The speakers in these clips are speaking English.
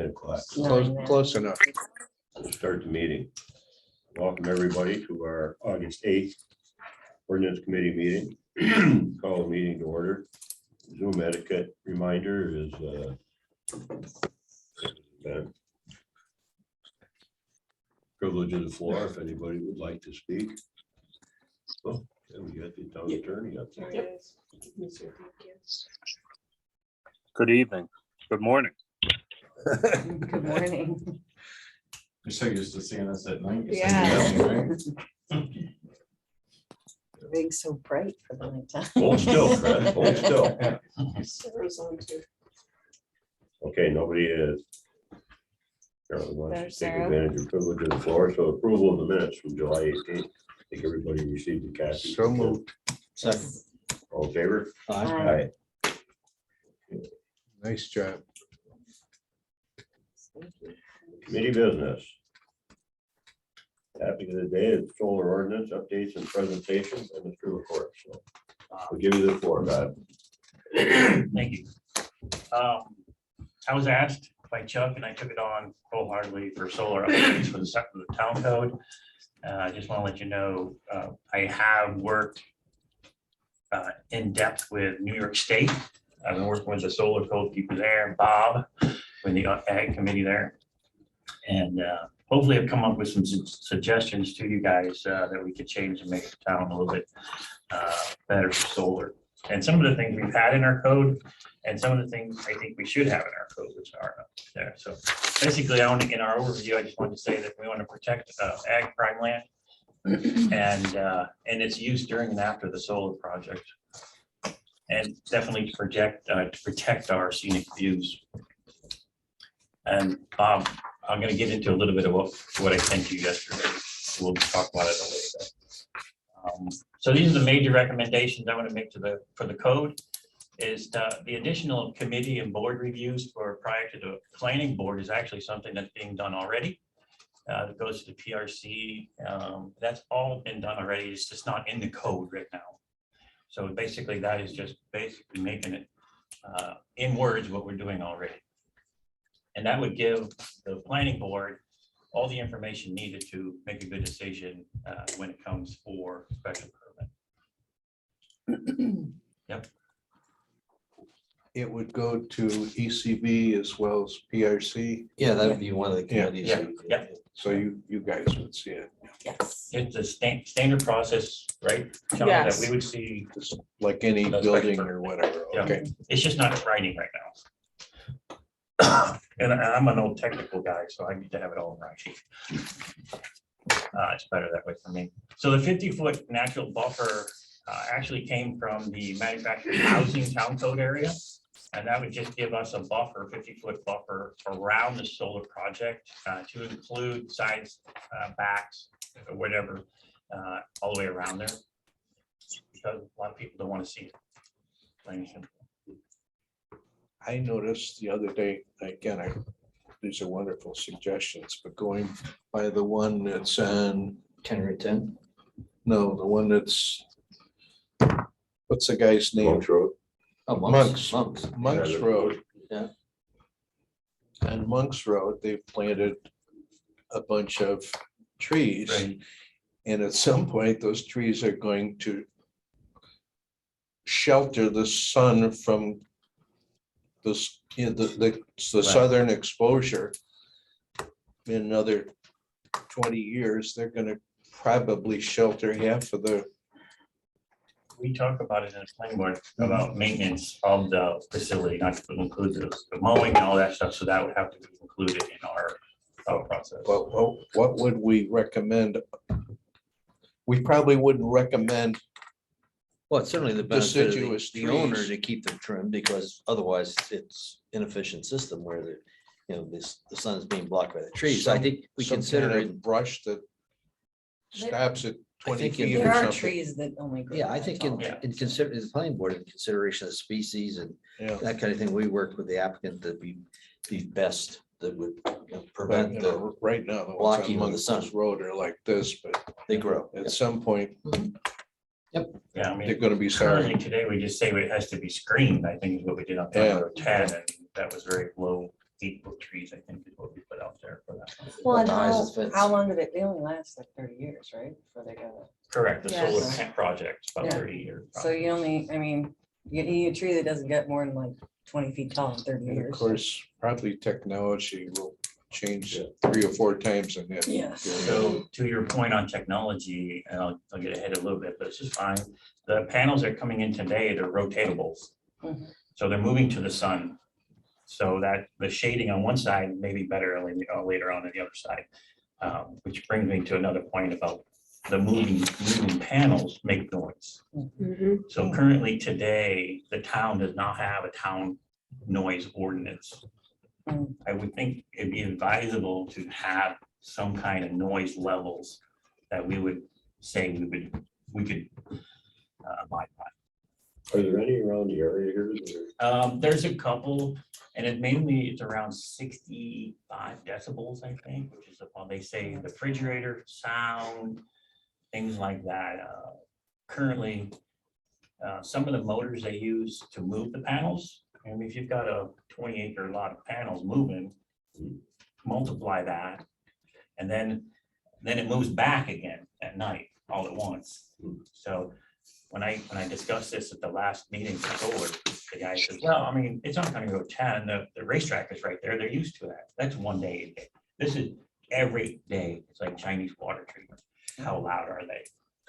o'clock. Close enough. We'll start the meeting. Welcome everybody to our August 8th ordinance committee meeting. Call the meeting to order. Zoom etiquette reminder is privilege of the floor if anybody would like to speak. Oh, yeah, we got the town attorney up there. Good evening. Good morning. Good morning. You're so used to seeing us at night. Yeah. Being so bright for the nighttime. Hold still, Fred, hold still. Sarah's on too. Okay, nobody is. Apparently wants There's to take Sarah. advantage of privilege of the floor. So approval of the minutes from July 18th. I think everybody received the copy. So moved. Second. All in favor? Aye. Nice job. Committee business. Topic of the day is solar ordinance updates and presentations and Mr. LaCourse. So I'll give you the floor, Bob. Thank you. I was asked by Chuck and I took it on wholeheartedly for solar updates for the town code. I just want to let you know, I have worked in depth with New York State. I've been working with the solar code people there, Bob, with the ag committee there. And hopefully I've come up with some suggestions to you guys that we could change and make the town a little bit better for solar. And some of the things we've had in our code and some of the things I think we should have in our code, which are not there. So basically, in our overview, I just wanted to say that we want to protect ag prime land and its use during and after the solar project. And definitely to protect our scenic views. And Bob, I'm going to get into a little bit of what I sent you yesterday. We'll talk about it a little bit. So these are the major recommendations I want to make for the code. Is the additional committee and board reviews for prior to the planning board is actually something that's being done already. It goes to the PRC. That's all been done already. It's just not in the code right now. So basically, that is just basically making it in words what we're doing already. And that would give the planning board all the information needed to make a good decision when it comes for special permit. Yep. It would go to ECB as well as PRC. Yeah, that would be one of the committees. Yeah. So you guys would see it. Yes. It's a standard process, right? Sean, Yes. That we would see. Just like any That's building right. or whatever. Yeah. Okay. It's just not in writing right now. And I'm an old technical guy, so I need to have it all in writing. It's better that way for me. So the 50-foot natural buffer actually came from the manufactured housing town code area. And that would just give us a buffer, 50-foot buffer around the solar project to include sides, backs, or whatever, all the way around there. Because a lot of people don't want to see it. Plain and simple. I noticed the other day, again, these are wonderful suggestions, but going by the one that's on, 10 or 10. no, the one that's, what's the guy's name? Monks Road. Oh, Monks. Monks. Monks Road. Yeah. On Monks Road, they've planted a bunch of trees. Right. And at some point, those trees are going to shelter the sun from this, the southern exposure. In another 20 years, they're going to probably shelter half of the. We talk about it in the planning board about maintenance of the facility, not to include the mowing and all that stuff. So that would have to be included in our process. But what would we recommend? We probably wouldn't recommend. Well, it's certainly the benefit of Deciduous the owner trees. to keep them trimmed, because otherwise it's inefficient system where the sun is being blocked by the trees. So I think we some consider kind it. of brush that stops at 20 think in- feet There or are something. trees that only. grow Yeah, I that think tall. in consider the planning board, in consideration of species and Yeah. that kind of thing, we worked with the applicant that be best that would But, prevent you the, know, right now, the ones blocking on of the sun. Monks Road are like this, but they grow. at some point, Yeah, I mean. they're gonna be Currently sorry. today, we just say it has to be screened, I think is what we did on Yeah. Road 10, and that was very low 8-foot trees, I think is what we put out there for that. Well, and the highest is fence. how long did it, they only last like 30 years, right? Before they got it. Correct, the solar Yes. plant project's about Yeah. 30 years. So you only, I mean, you need a tree that doesn't get more than like 20 feet tall in 30 And of years. course, probably technology will change 3 or 4 times in that. Yes. So to your point on technology, and I'll get ahead a little bit, but it's just fine. The panels that are coming in today, they're rotatable. Mhm. So they're moving to the sun. So that the shading on one side may be better later on the other side. Which brings me to another point about the moving panels make noise. So currently today, the town does not have a town noise ordinance. Mm. I would think it'd be advisable to have some kind of noise levels that we would say we could abide by. Are there any around the area here? that are- There's a couple, and it's around 65 decibels, I think, which is about, they say the refrigerator sound, things like that. Currently, some of the motors they use to move the panels, I mean, if you've got a 20-acre lot of panels moving, multiply that, and then it moves back again at night all at once. So when I discussed this at the last meeting for solar, the guy says, well, I mean, it's not gonna go 10, the racetrack is right there, they're used to that. That's one day a day. This is every day. It's like Chinese water treatment. How loud are they?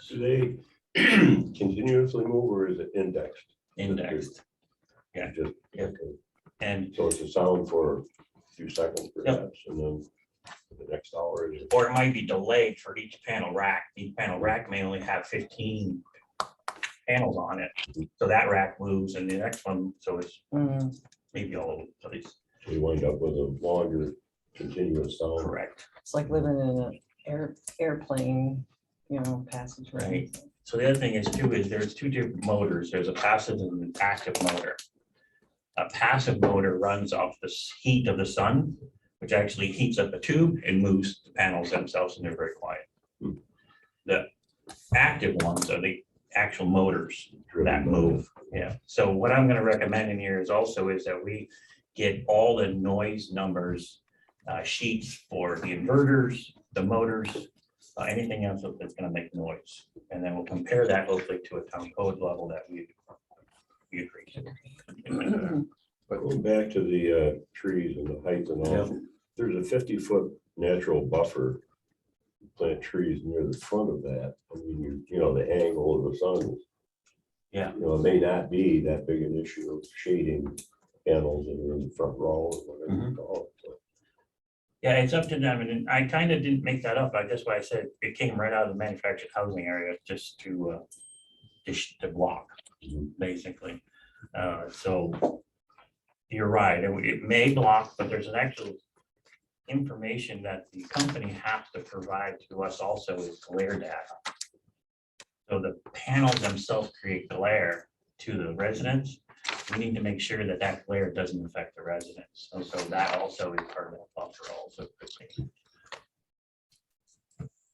Do they continuously move or is it indexed? Indexed. Yeah. Just- Yeah. okay. And, So it's a sound for a few seconds perhaps, and then the next hour is. or it might be delayed for each panel rack. Each panel rack may only have 15 panels on it. So that rack moves and the next one, so it's Mm. maybe all over the place. So you wind up with a longer continuous sound. Correct. It's like living in an airplane, passage. Right. So the other thing is too, is there's 2 different motors. There's a passive and an active motor. A passive motor runs off the heat of the sun, which actually heats up the tube and moves the panels themselves, and they're very quiet. The active ones are the actual motors that move. Yeah. So what I'm going to recommend in here is that we get all the noise numbers sheets for the inverters, the motors, anything else that's going to make noise, and then we'll compare that hopefully to a town code level that we agree to. But going back to the trees and the height and all, there's a 50-foot natural buffer. Plant trees near the front of that. I mean, the angle of the sun. Yeah. It may not be that big an issue of shading panels that are in the front row or whatever you call it. So, Yeah, it's up to them, and I kind of didn't make that up. That's why I said it came right out of the manufactured housing area just to block, basically. So you're right, it may block, but there's an actual information that the company has to provide to us also is glare data. So the panels themselves create glare to the residents. We need to make sure that that glare doesn't affect the residents. And so that also is part of that buffer also.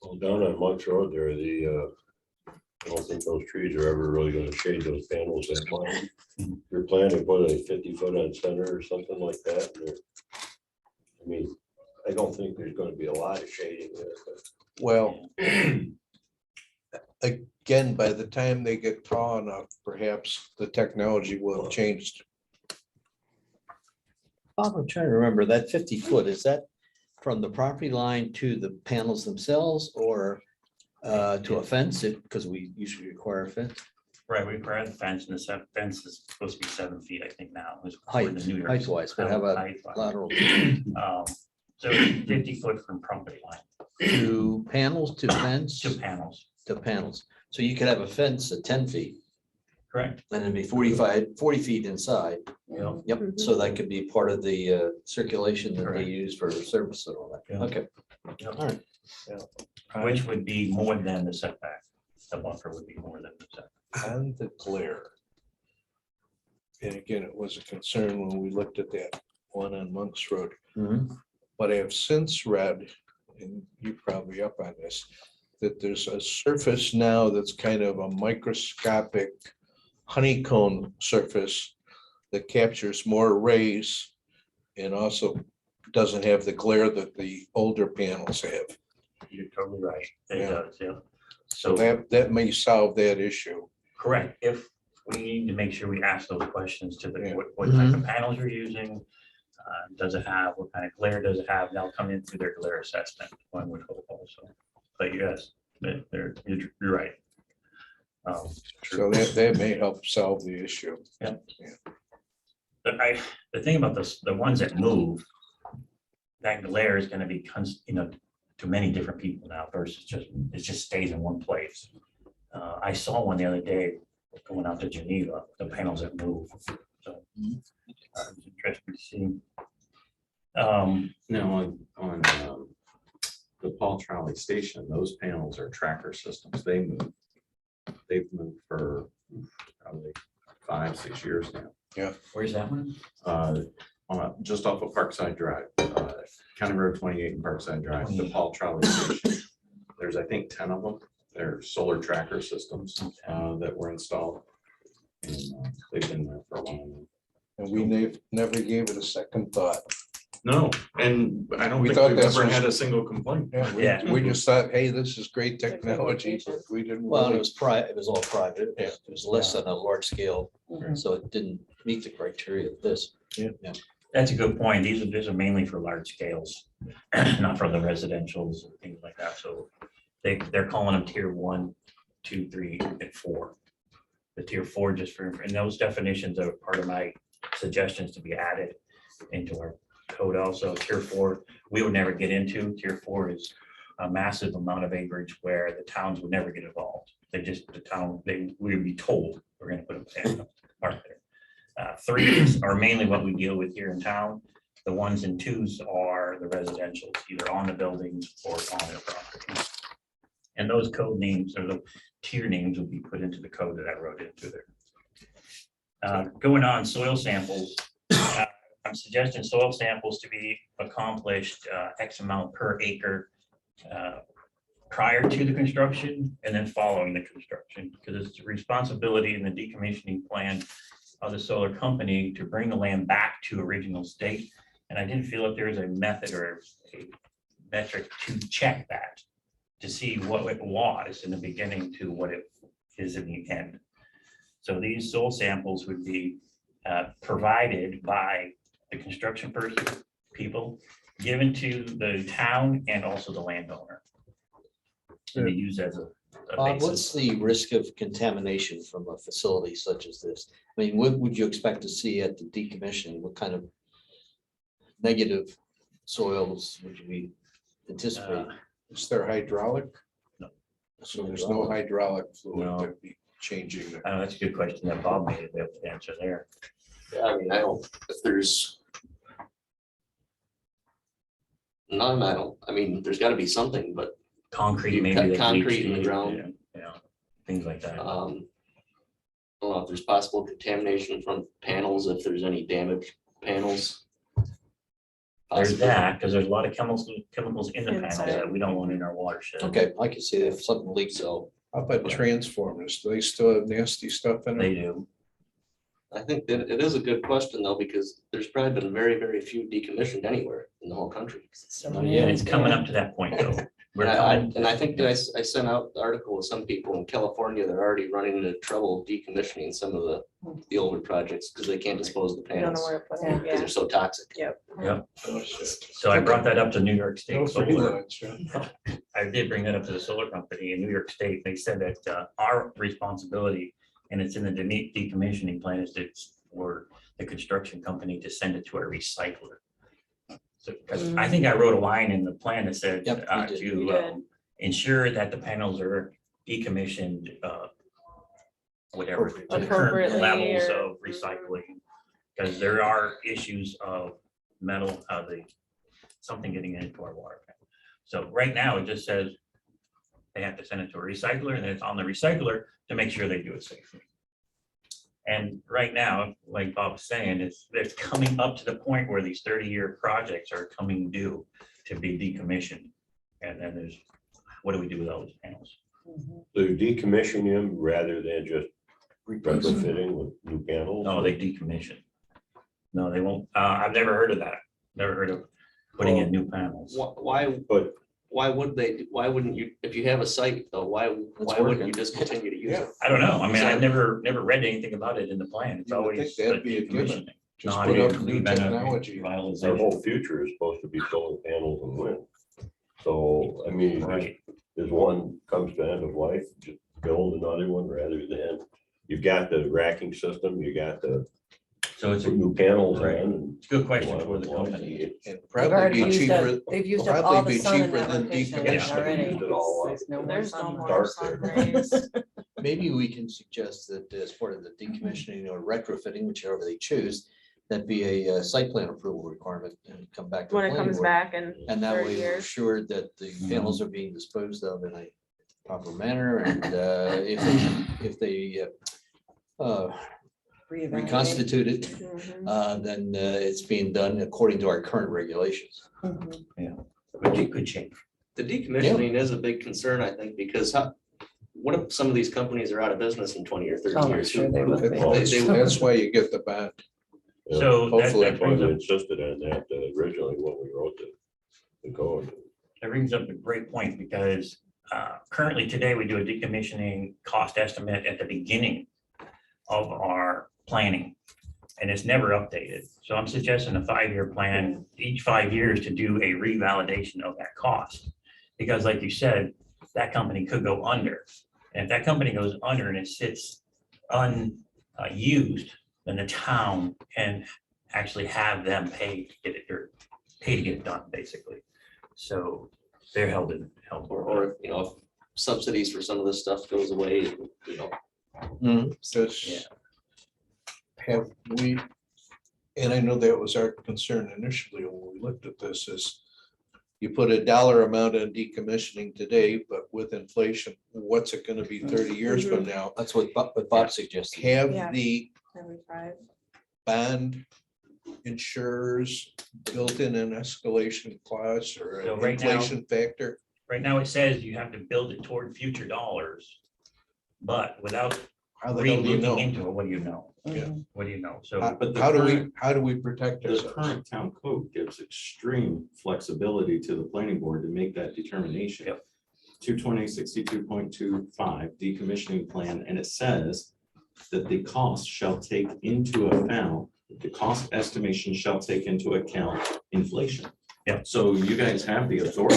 well, down on Monks Road there, I don't think those trees are ever really going to shade those panels that plan. You're planting, what, a 50-foot on center or something like that. And I mean, I don't think there's going to be a lot of shading there. But Well, again, by the time they get tall enough, perhaps the technology will have changed. Bob, I'm trying to remember, that 50-foot, is that from the property line to the panels themselves or to a fence? Because we usually require a fence. Right, we require the fence, and the fence is supposed to be 7 feet, I think now. is according to New York. Height-wise, but how about Height-wise. lateral So 50 foot from property line to panels, to fence, to panels, to panels? So you could have a fence at 10 feet correct? and it'd be 40 feet inside. Yeah. Yep, so that could be part of the circulation that they Correct. use for service and all that. Yeah. Okay, Yeah. all right. Which would be more than the setback. The buffer would be more than the setback. On the glare. And again, it was a concern when we looked at that one on Monks Road. Mhm. But I have since read, and you're probably up on this, that there's a surface now that's kind of a microscopic honeycomb surface that captures more rays and also doesn't have the glare that the older panels have. You're totally right. It Yeah. does, yeah. So So, that may solve that issue. correct, if we need to make sure we ask those questions to the, Yeah. what type of panels you're using. Does it have, what kind of glare does it have? They'll come in through their glare assessment, one would hope also. But yes, you're right. So that may help solve the issue. But the thing about this, the ones that move, that glare is gonna be, to many different people now versus it just stays in one place. I saw one the other day going out to Geneva, the panels that move. So it's interesting to see. No, on the Paul Trolley Station, those panels are tracker systems. They move. They've moved for probably 5-6 years now. Where's that one? Just off of Parkside Drive, County Road 28 and Parkside Drive, the Paul Trolley Station. There's, I think, 10 of them. They're solar tracker systems that were installed. And they've been there for a while now. And we never gave it a second thought. No, and I don't We think thought we've that's ever was- had a single complaint. Yeah. We just thought, hey, this is great technology, but we didn't. Well, and really- it was all private. It was less than a large scale, Mhm. so it didn't meet the criteria of this. That's a good point. These are mainly for large scales, not for the residentials and things like that. So they're calling them tier 1, 2, 3, and 4. The tier 4 just for, and those definitions are part of my suggestions to be added into our code also. Tier 4, we would never get into. Tier 4 is a massive amount of acreage where the towns would never get involved. We would be told we're gonna put a park there. 3s are mainly what we deal with here in town. The 1s and 2s are the residential, either on the buildings or on their property. And those code names or the tier names will be put into the code that I wrote into there. Going on soil samples, I'm suggesting soil samples to be accomplished X amount per acre prior to the construction and then following the construction, because it's the responsibility in the decommissioning plan of the solar company to bring the land back to original state. And I didn't feel like there was a method or a metric to check that, to see what it was in the beginning to what it is in the end. So these soil samples would be provided by the construction people, given to the town and also the landowner. And they use as a What's basis. the risk of contamination from a facility such as this? I mean, what would you expect to see at the decommissioning? What kind of negative soils would you be anticipating? Is there hydraulic? No. So there's no hydraulic fluid No. to be changing. the- That's a good question that Bob made, we have to answer there. Yeah, I mean, I don't, if there's none, I mean, there's gotta be something, but, Concrete, You maybe. cut they concrete bleached in the it, ground. Yeah, things like that. I don't know if there's possible contamination from panels, if there's any damaged panels. There's Possibly. that, because there's a lot of chemicals in the panels Inside. that we don't want in our watershed. Okay, I can see if something leaks, So How about transformers? Do they still have nasty stuff in They them? do. I think that it is a good question though, because there's probably been very, very few decommissioned anywhere in the whole country. And it's coming up to that point though. We're coming- And I think that I sent out the article with some people in California, they're already running into trouble decommissioning some of the older projects because they can't dispose of the You don't know panels where to put Yeah. it, because yeah. they're so toxic. Oh, shit. So I brought that up to New York No State free Solar. lunch, huh? I did bring that up to the solar company in New York State. They said that our responsibility, and it's in the decommissioning plan, is for the construction company to send it to a recycler. So, 'cause I think I wrote a line in the plan that said Yep, you did. You to did. ensure that the panels are decommissioned, whatever, to the current Appropriately levels or- of recycling. Because there are issues of metal, something getting into our water. So right now, it just says they have to send it to a recycler, and it's on the recycler to make sure they do it safely. And right now, like Bob was saying, it's coming up to the point where these 30-year projects are coming due to be decommissioned. And then what do we do with all those panels? To decommission them rather than just retrofitting with new panels. No, they decommission. No, they won't. I've never heard of that. Never heard of putting in new panels. But why wouldn't you, if you have a site though, why wouldn't working. you just continue to use it? I don't know. I mean, I never read anything about it in the plan. It's You would always think that'd be a given. decommissioning. Just Not put up a new technology. our revitalization. whole future is supposed to be solar panels and wind. So, I mean, Right. as one comes to end of life, just build another one rather than, you've got the racking system, you got the So it's a new panels in. good question for the company. And They've probably already be used cheaper. up, they've used up all probably the be sun in cheaper that than location decommissioning. already. Used it all up. There's no more There's no sun. more Dark sun there. rays. Maybe we can suggest that as part of the decommissioning or retrofitting, whichever they choose, that be a site plan approval requirement and come back. to the When it planning comes board. back in And that 30 way we're years. assured that the panels are being disposed of in a proper manner and if they Reevaluate. reconstituted, Mhm. then it's being done according to our current regulations. Mhm. But it could change. The decommissioning is a big concern, I think, because what if some of these companies are out of business in 20 or 30 Oh, I'm years? sure they will be. That's why you get the bond. So Hopefully that That's why brings we up, insisted on that originally when we wrote the code. a great point because currently today we do a decommissioning cost estimate at the beginning of our planning. And it's never updated. So I'm suggesting a 5-year plan, each 5 years to do a revalidation of that cost. Because like you said, that company could go under. And if that company goes under and it sits unused, then the town can actually have them pay to get it done, basically. So they're held. Or, you know, if subsidies for some of this stuff goes away, you know, Just have we, and I know that was our concern initially when we looked at this, is you put a dollar amount in decommissioning today, but with inflation, what's it gonna be 30 years from now? That's what Bob suggested. Have Yeah. the 75. bond insurers built in an escalation clause or So an right now- inflation factor? Right now, it says you have to build it toward future dollars. But without How the hell do you re-looking know? into it, what do you know? Mhm. What do you know? So. But the How do current- how do we protect The ourselves? current town code gives extreme flexibility to the planning board to make that determination. Yep. 22062.25 decommissioning plan, and it says that the cost shall take into account, the cost estimation shall take into account inflation. Yep. So you guys have the authority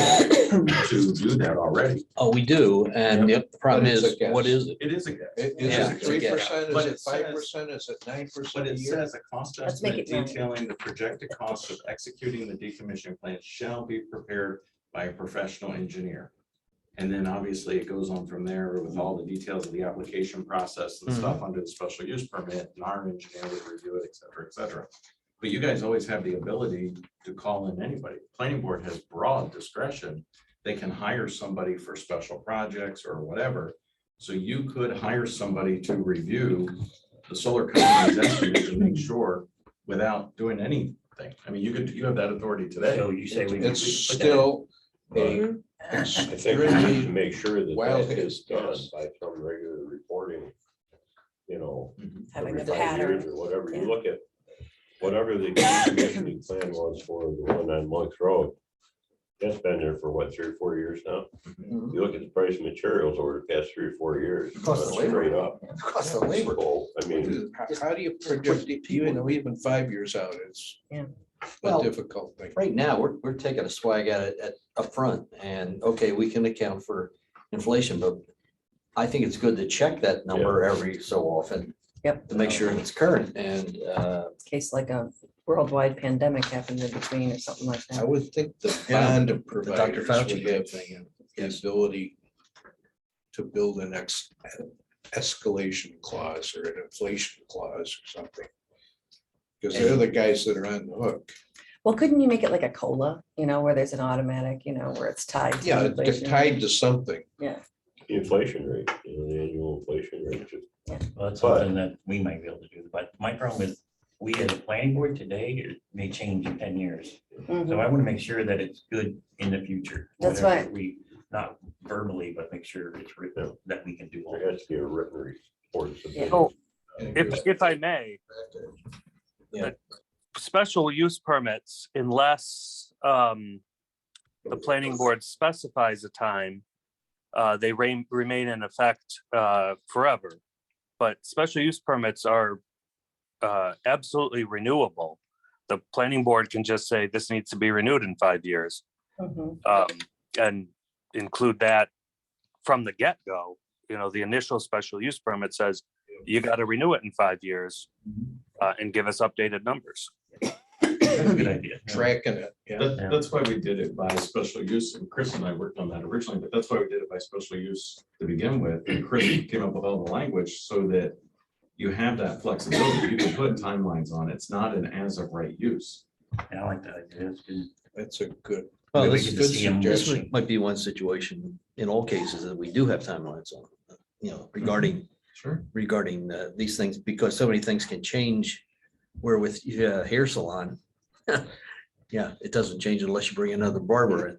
to do that already. Oh, we do. And the problem But it's is, a guess. what is it? It is a guess. Is Yeah, it it's a 3%? Is But it it says- 5%? Is it 9% But a it year? says a cost Let's make estimate it 9. detailing the projected cost of executing the decommissioning plan shall be prepared by a professional engineer. And then obviously it goes on from there with all the details of the application process and stuff under the special use permit, and our engineer would review it, et cetera, et cetera. But you guys always have the ability to call in anybody. Planning board has broad discretion. They can hire somebody for special projects or whatever. So you could hire somebody to review the solar company's estimate to make sure without doing anything. I mean, you have that authority today. So you say we. It's put that- still But a I think we need to make sure that Wild that is guess, done yes. by some regular reporting, you know, Having every a 5 years pattern. or whatever. Yeah. You look at whatever the decommissioning plan was for the one on Monks Road. That's been there for what, 3 or 4 years now? Mhm. You look at the price of materials over the past 3 or 4 years. Cost of it's labor. Straight up. Cost of labor. So, I mean, How do you predict, even 5 years out, it's Yeah. a Well, difficult thing. Right now, we're taking a swag at it at upfront and, okay, we can account for inflation, but I think it's good to check that number every so often Yep. to make sure it's current and, Case like a worldwide pandemic happened in between or something like I that. would think the Yeah, bond Dr. providers Fauci would have thing. the ability to build an escalation clause or an inflation clause or something. Because they're the guys that are on the hook. Well, couldn't you make it like a COLA, where there's an automatic, where it's tied to Yeah, it's inflation? tied to something. the inflation rate, the annual inflation rate. Well, that's something that we might be able to do, but my problem is, we as a planning board today, it may change in 10 years. Mhm. So I want to make sure that it's good in the future. That's whatever right. We, not verbally, but make sure it's written, that we can do all There this. has to be a written report. Yeah. Oh, If I may. Yeah. the Special use permits, unless the planning board specifies a time, they remain in effect forever. But special use permits are absolutely renewable. The planning board can just say this needs to be renewed in 5 years, and include that from the get-go. You know, the initial special use permit says you got to renew it in 5 years and give us updated numbers. That's a good idea. Tracking it, yeah. That's why we did it by special use, and Chris and I worked on that originally, but that's why we did it by special use to begin with. And Chris came up with all the language so that you have that flexibility. You can put timelines on it. It's not an as of right use. Yeah, I like that idea. That's good. That's a good, Well, Maybe we this could good see 'em. this suggestion. might be one situation in all cases that we do have timelines on, regarding Sure. these things, because so many things can change. Where with hair salon, yeah, it doesn't change unless you bring another barber in.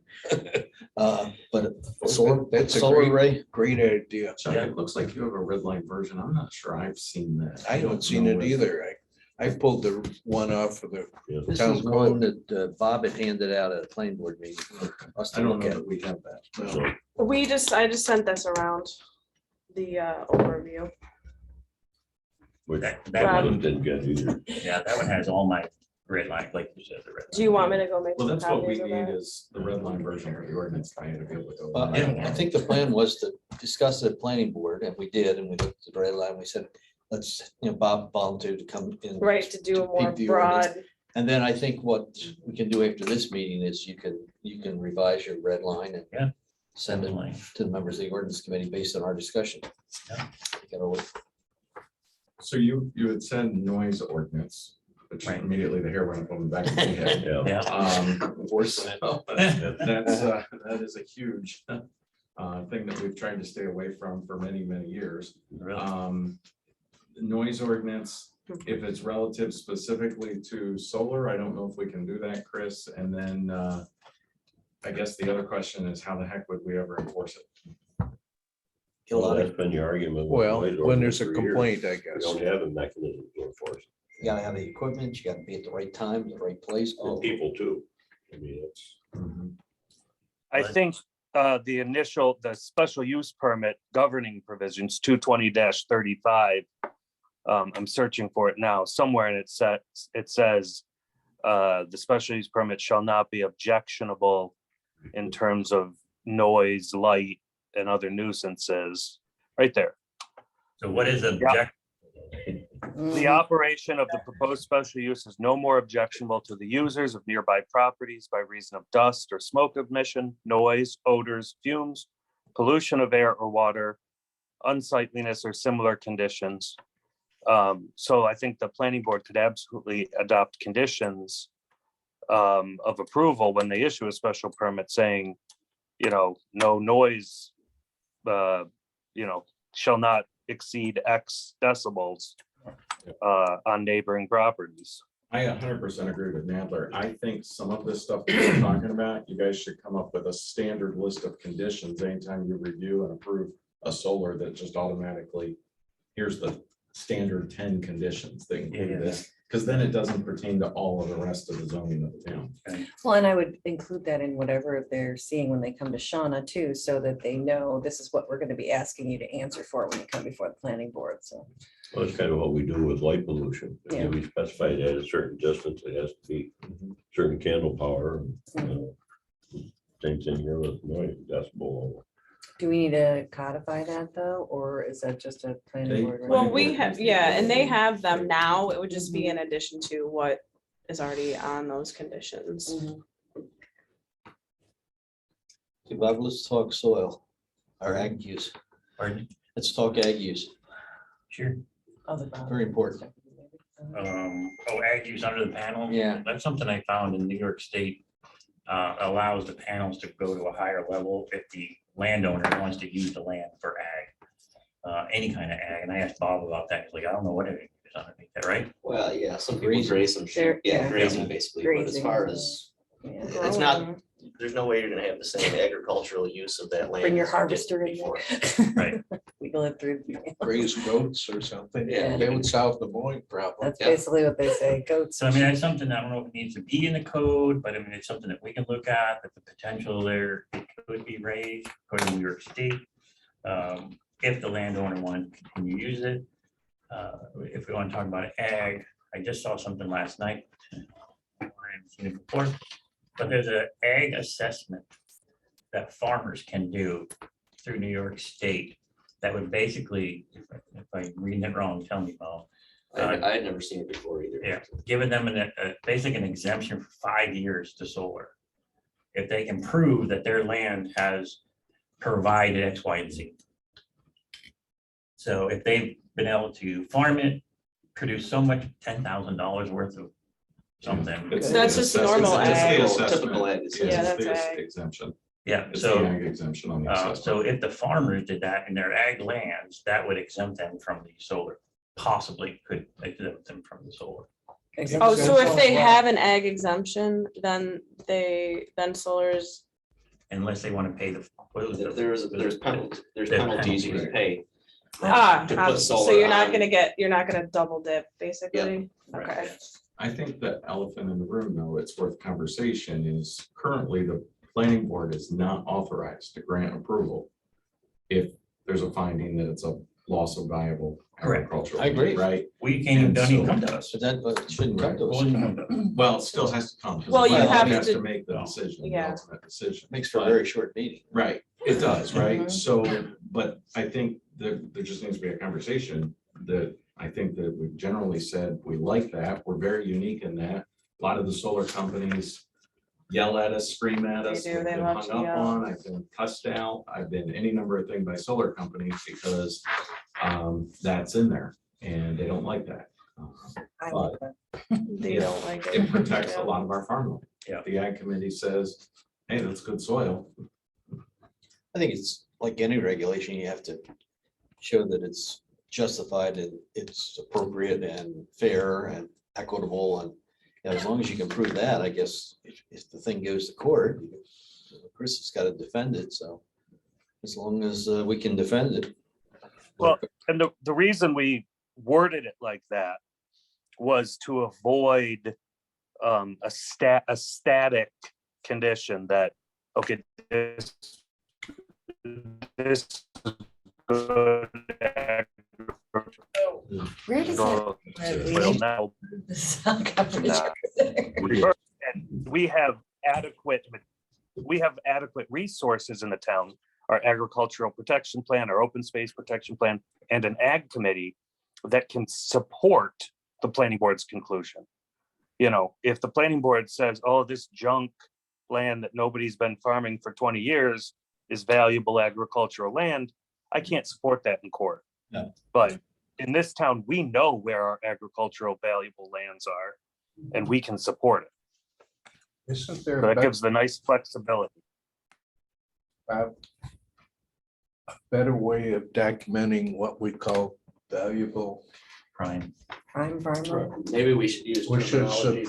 But solar, That's a solar array, great idea. Chuck, it looks like you have a red line version. I'm not sure I've seen that. I haven't seen it either. I pulled the one off of the, this Town is one code. that Bob had handed out at a planning board meeting. for us to I don't look know at. that we have that. So, I just sent this around the overview. which That that one- one didn't get either. Yeah, that one has all my red line, like you said, the red. Do you want me to go make Well, some that's what we copies of need that? is the red line version of the ordinance. I had to be able to go. I think the plan was to discuss it at planning board, and we did, and we looked at the red line, we said, let's, Bob volunteered to come in. Right, to do a more peek the ordinance. broad, And then I think what we can do after this meeting is you can revise your red line and Yeah. send it Definitely. to the members of the ordinance committee based on our discussion. Yeah. You gotta- So you had said noise ordinance, which Right. immediately the hair went up on the back of my head. Yeah. Yeah. That is a huge thing that we've tried to stay away from for many, many years. Really. Noise ordinance, if it's relative specifically to solar, I don't know if we can do that, Chris. And then I guess the other question is how the heck would we ever enforce it? Get a lot That's of, been your argument. with well, noise when there's a ordinance for years. complaint, I We guess. don't have a mechanism to enforce you gotta have the equipment, you gotta be at the right time, the right place. it. And people too. I mean, it's. I think the special use permit governing provisions, 220-35. I'm searching for it now, somewhere and it says the special use permit shall not be objectionable in terms of noise, light, and other nuisances, right there. So what is object? The operation of the proposed special use is no more objectionable to the users of nearby properties by reason of dust or smoke emission, noise, odors, fumes, pollution of air or water, unsightliness or similar conditions. So I think the planning board could absolutely adopt conditions of approval when they issue a special permit saying, no noise, shall not exceed X decibels on neighboring properties. I 100% agree with Nadler. I think some of this stuff that we're talking about, you guys should come up with a standard list of conditions anytime you review and approve a solar that just automatically, here's the standard 10 conditions that include this, because then it doesn't pertain to all of the rest of the zoning of the town. Well, and I would include that in whatever they're seeing when they come to Shauna too, so that they know this is what we're gonna be asking you to answer for when you come before the planning board, so. Well, it's kind of what we do with light pollution. Yeah. We specify that at a certain distance, it has to be certain candle power. Same thing here with noise decibel. Do we need to codify that though, or is that just a They- planning board? well, Planning we board have, needs to yeah, go and they and- have them now, it would just be in addition to what is already on those conditions. Mhm. Okay, Bob, let's talk soil, or ag use. Pardon? Let's talk ag use. Sure. Other bottom. Very important. Ag use under the panel. Yeah. That's something I found in New York State. Allows the panels to go to a higher level if the landowner wants to use the land for ag. Any kind of ag. And I asked Bob about that. He's like, I don't know what it is underneath that, right? Well, yeah, some people Grazing. graze some They're- sheep, yeah, yeah. grazing basically, but as Grazing. far as, Yeah. it's not, there's no way you're gonna have the same agricultural use of that land. Bring your as you did harvester in before. there. Right. We people live through. Raise goats or something. Yeah. They would solve the mowing problem. That's Yeah. basically what they say, goats. So I mean, that's something, I don't know if it needs to be in the code, but I mean, it's something that we can look at, that the potential there could be raised according to New York State. If the landowner wanted to continue to use it. If we want to talk about ag, I just saw something last night. I haven't seen it before, but there's an ag assessment that farmers can do through New York State. That would basically, if I'm reading it wrong, tell me, Paul. I had never seen it before either. Yeah, giving them basically an exemption for 5 years to solar. If they can prove that their land has provided X, Y, and Z. So if they've been able to farm it, produce so much, $10,000 worth of something. It's So that's the just assessment- normal it's the ag. assessment. Typical ag It's assessment. Yeah, that's the ag. exemption. Yeah, It's the so, ag exemption on the so assessment. if the farmers did that in their ag lands, that would exempt them from the solar, possibly could exempt them from the solar. Oh, so if they have an ag exemption, then solar's, Unless they want to pay the. what was it? There's penalties you can penalties. pay. to put so solar you're not on. gonna double dip, basically. Okay. I think the elephant in the room, though, it's worth conversation, is currently the planning board is not authorized to grant approval if there's a finding that it's a loss of viable Correct. agricultural. I agree. Right? We can't even, don't even come to us. But it shouldn't come to us. Well, it still has to come. 'cause the Well, you planning board have has to- make the decision, the Yeah. ultimate decision. Makes for a very short meeting. Right, it does, right? Mhm. So, but I think that there just needs to be a conversation that I think that we've generally said, we like that, we're very unique in that. A lot of the solar companies yell at us, scream at us, They do, we've they been love hung to up yell. on, I've been cussed out, I've been any number of things by solar companies because that's in there and they don't like that. I like that. They don't like it. It protects a Yeah. lot of our farmland. Yeah. The ag committee says, hey, that's good soil. I think it's like any regulation, you have to show that it's justified and it's appropriate and fair and equitable. And as long as you can prove that, I guess if the thing goes to court, Chris has got to defend it. So as long as we can defend it. Well, and the reason we worded it like that was to avoid a static condition that, okay, this is good. Where does that? Well, now, the sound coverage Nah. over there? and we have adequate resources in the town, our agricultural protection plan, our open space protection plan, and an ag committee that can support the planning board's conclusion. You know, if the planning board says, oh, this junk land that nobody's been farming for 20 years is valuable agricultural land, I can't support that in court. No. But in this town, we know where our agricultural valuable lands are, and we can support it. Isn't there So that a gives the nice flexibility. better way of documenting what we call valuable? Prime. Prime farmer. Maybe we should use. We should terminology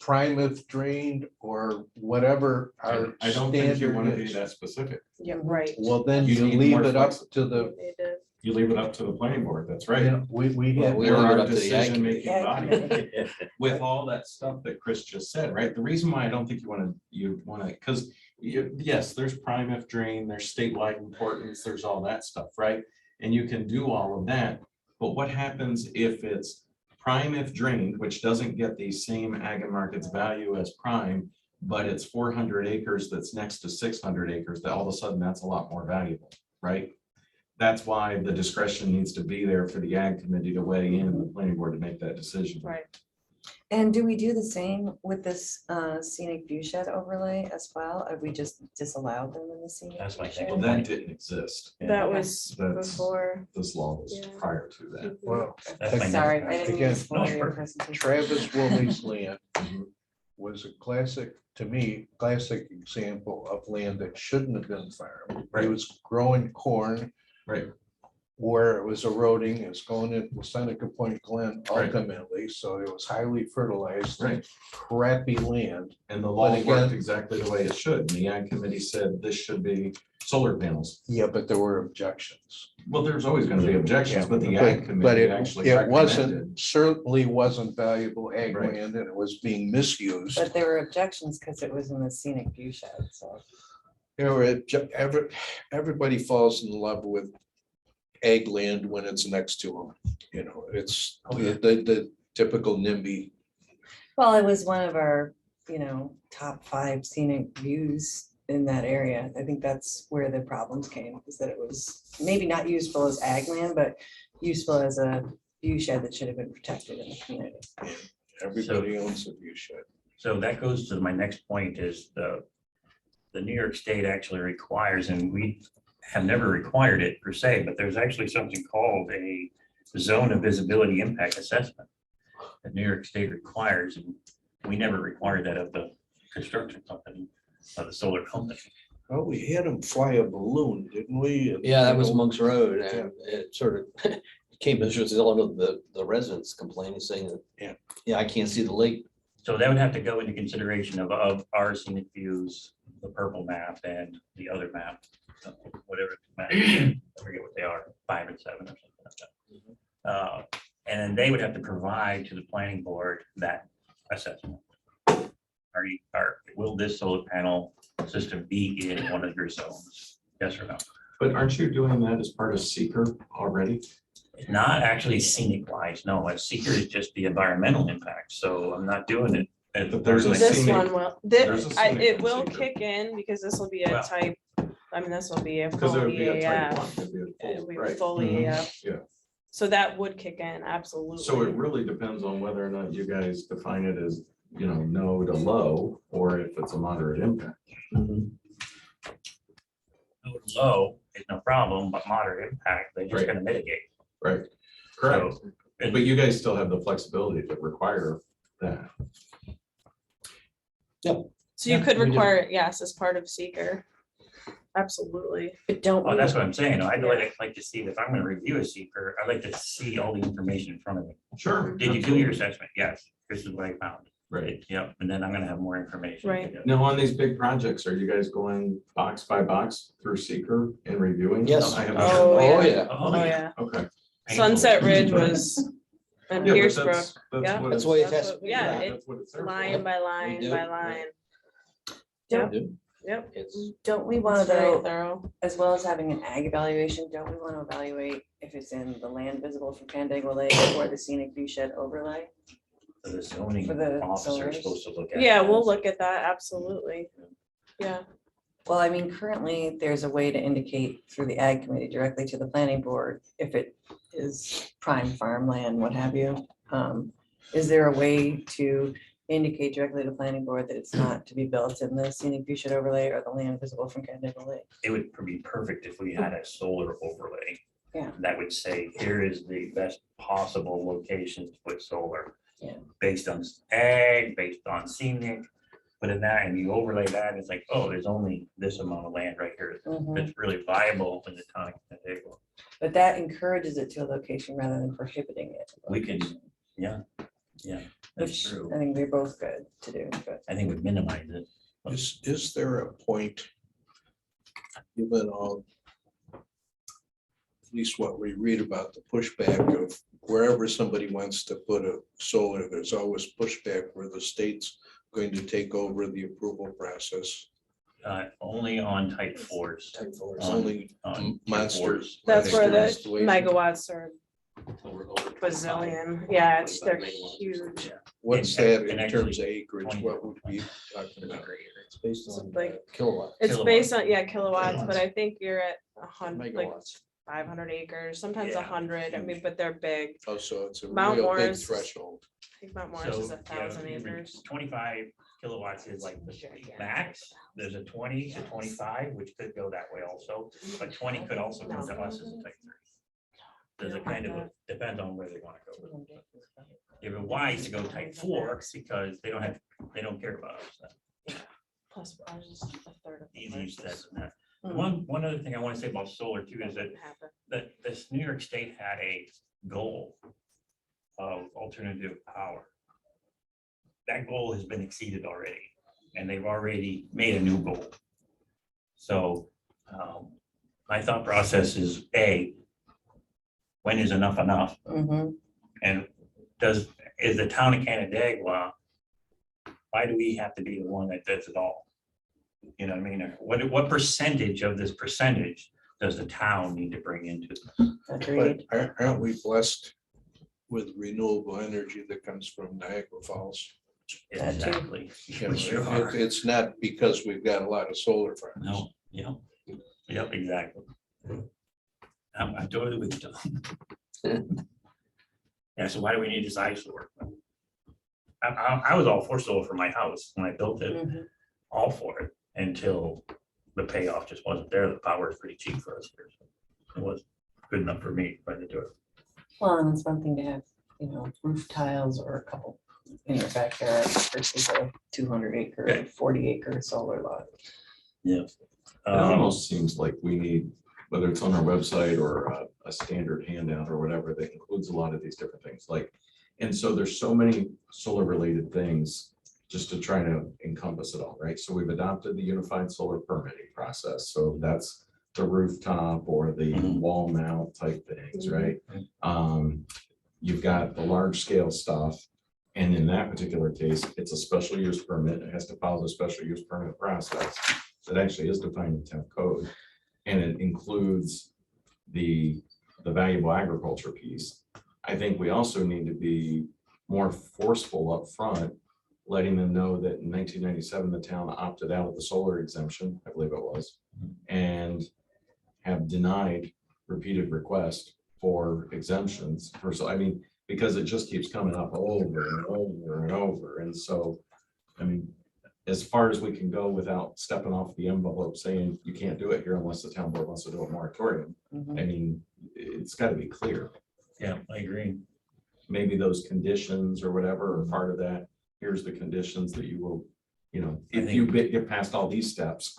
prime if drained or whatever our I don't think you want to standard be is. that specific. Yeah, right. Well, then You you need leave more it up flexi- to the, They did. You leave it up to the planning board, that's right. yeah, we Well, have. we They're leave it our up to the ag decision-making committee. body. With all that stuff that Chris just said, right? The reason why I don't think you want to, because yes, there's prime if drain, there's statewide importance, there's all that stuff, right? And you can do all of that, but what happens if it's prime if drained, which doesn't get the same ag and markets value as prime, but it's 400 acres that's next to 600 acres, that all of a sudden that's a lot more valuable, right? That's why the discretion needs to be there for the ag committee to weigh in and the planning board to make that decision. Right. And do we do the same with this scenic view shed overlay as well? Have we just disallowed them in the scenic? That's my view thing. Well, shed? that didn't exist. That was That's- before. This law was Yeah. prior to that. Well, That's my Sorry, next- I didn't mean Again, to spoil no, your perfect. presentation. Travis Woolley's land Mhm. was a classic, to me, classic example of land that shouldn't have been farmed. Right. It was growing corn Right, where it was eroding, it's going into Seneca Point Glen Right. ultimately, so it was highly fertilized. right. Crappy land. And the law But worked again- exactly the way it should. And the ag committee said this should be solar panels. Yeah, but there were objections. Well, there's always gonna be objections, but the ag But committee it, actually it recommended. wasn't, certainly wasn't valuable ag Right. land and it was being misused. But there were objections because it was in the scenic view shed, so. There were, everybody falls in love with ag land when it's next to them. You know, it's the typical NIMBY. Well, it was one of our, top 5 scenic views in that area. I think that's where the problems came, is that it was maybe not useful as ag land, but useful as a view shed that should have been protected in the community. Everybody owns a view shed. So that goes to my next point is the New York State actually requires, and we have never required it per se, but there's actually something called a zone of visibility impact assessment that New York State requires, and we never required that of the construction company, of the solar company. Oh, we had them fly a balloon, didn't we? Yeah, that was Monk's Road, and it sort of came as a result of the residents complaining, saying that, yeah, I can't see the lake. So that would have to go into consideration of our scenic views, the purple map and the other map, whatever map, I forget what they are, 5 and 7 or something like that. And then they would have to provide to the planning board that assessment. Will this solar panel system be in one of your zones? Yes or no? But aren't you doing that as part of seeker already? Not actually scenic wise, no. A seeker is just the environmental impact, so I'm not doing it. But there's a This scenic- one will, there's a scenic it will procedure. kick in because this will be a Well- type, this will be a Because it full would be a type EAF. 1. It'd be a full- It'll be right. full Mhm. EAF. Yeah. So that would kick in, absolutely. So it really depends on whether or not you guys define it as, no to low, or if it's a moderate impact. Low is no problem, but moderate impact, they're just Right. gonna mitigate. Right. Correct. So, But you guys still have the flexibility to require that. So you Yeah, could we do. require it, yes, as part of seeker. Absolutely. But don't, Oh, we- that's what I'm saying. I'd like to see, if I'm gonna review a seeker, I'd like to see all the information in front of me. Sure. Did you do your assessment? Yes, this is what I found. Right. Yep, and then I'm gonna have more information. Right. Now, on these big projects, are you guys going box by box through seeker and reviewing? Yes. I haven't Oh, done that. yeah. Oh, yeah. Okay. Sunset Ridge was, and Yeah, but Pierce Brook, that's yeah. what That's it's- why it That's has. what- yeah, it- That's what it's there for. line by line do, by yeah. line. don't, Yep. It's, don't we want It's to, very though, thorough. as well as having an ag evaluation, don't we want to evaluate if it's in the land visible from Canandaigua Lake or the scenic view shed overlay? The zoning For the officer is solars? supposed to look at. Yeah, we'll this. look at that, absolutely. Yeah, Well, I mean, currently, there's a way to indicate through the ag committee directly to the planning board if it is prime farmland, what have you. Is there a way to indicate directly to the planning board that it's not to be built in the scenic view shed overlay or the land visible from Canandaigua Lake? It would be perfect if we had a solar overlay. Yeah. That would say, here is the best possible location to put solar. Yeah. Based on ag, based on scenic, but in that, and you overlay that, it's like, oh, there's only this amount of land right here Mhm. that's really viable in the town of Canandaigua. But that encourages it to a location rather than prohibiting it. We can, yeah, that's Which true. I think they're both good to do, but I think we minimize it. Is there a point, given all, at least what we read about the pushback of wherever somebody wants to put a solar, there's always pushback where the state's going to take over the approval process. Only on type 4s. type four. Um, Only on type monsters. 4s. that's where the Monsters, way- megawatts are Over bazillion. Yeah, it's, they're 25 megawatts. huge. What's And- that and in actually terms of acreage? 20 What would we be talking about? It's based on Like- kilowatt. It's Kilowatts. based on, yeah, kilowatts, but I think you're at 100, like Megawatts. 500 acres, sometimes Yeah, 100. I mean, but they're big. Oh, so it's a Mount real big Morris- threshold. I think Mount Morris is So, 1,000 yeah, acres. 25 kilowatts is like the Gigantic. max. There's a 20 to 25, which could go that way also, but 20 could also go to us as a type 3. There's a kind of, depends on where they want to go. If it's wise to go type 4, because they don't care about us. Plus ours is a third of the Easy said versus- than that. Mm. One other thing I want to say about solar too is that Wouldn't happen. this New York State had a goal of alternative power. That goal has been exceeded already, and they've already made a new goal. So My thought process is, A, when is enough enough? Mhm. And is the town of Canandaigua, why do we have to be the one that does it all? You know what I mean? Or what percentage of this percentage does the town need to bring into? But Agreed. aren't we blessed with renewable energy that comes from Niagara Falls? That too. Exactly. You know, We sure are. It's not because we've got a lot of solar farms. No, yep, yep, exactly. I'm totally with you. Yeah, so why do we need this eyesore? I was all for solar for my house when I built it, Mhm. all for it, until the payoff just wasn't there. The power is pretty cheap for us here. So it was good enough for me, but to do it. Well, and it's one thing to have, roof tiles or a couple in your backyard versus a 200-acre, Okay. 40-acre solar lot. Yeah. It almost seems like we need, whether it's on our website or a standard handout or whatever, that includes a lot of these different things, like, and so there's so many solar related things just to try to encompass it all, right? So we've adopted the unified solar permitting process. So that's the rooftop or the wall mount type things, right? You've got the large scale stuff. And in that particular case, it's a special use permit. It has to follow the special use permit process. That actually is defined in town code. And it includes the valuable agriculture piece. I think we also need to be more forceful up front, letting them know that in 1997, the town opted out of the solar exemption, I believe it was, and have denied repeated requests for exemptions. Because it just keeps coming up over and over and over. And so, as far as we can go without stepping off the envelope saying you can't do it here unless the town board wants to do a moratorium. Mhm. It's got to be clear. Yeah, I agree. Maybe those conditions or whatever are part of that. Here's the conditions that you will, if you get past all these steps.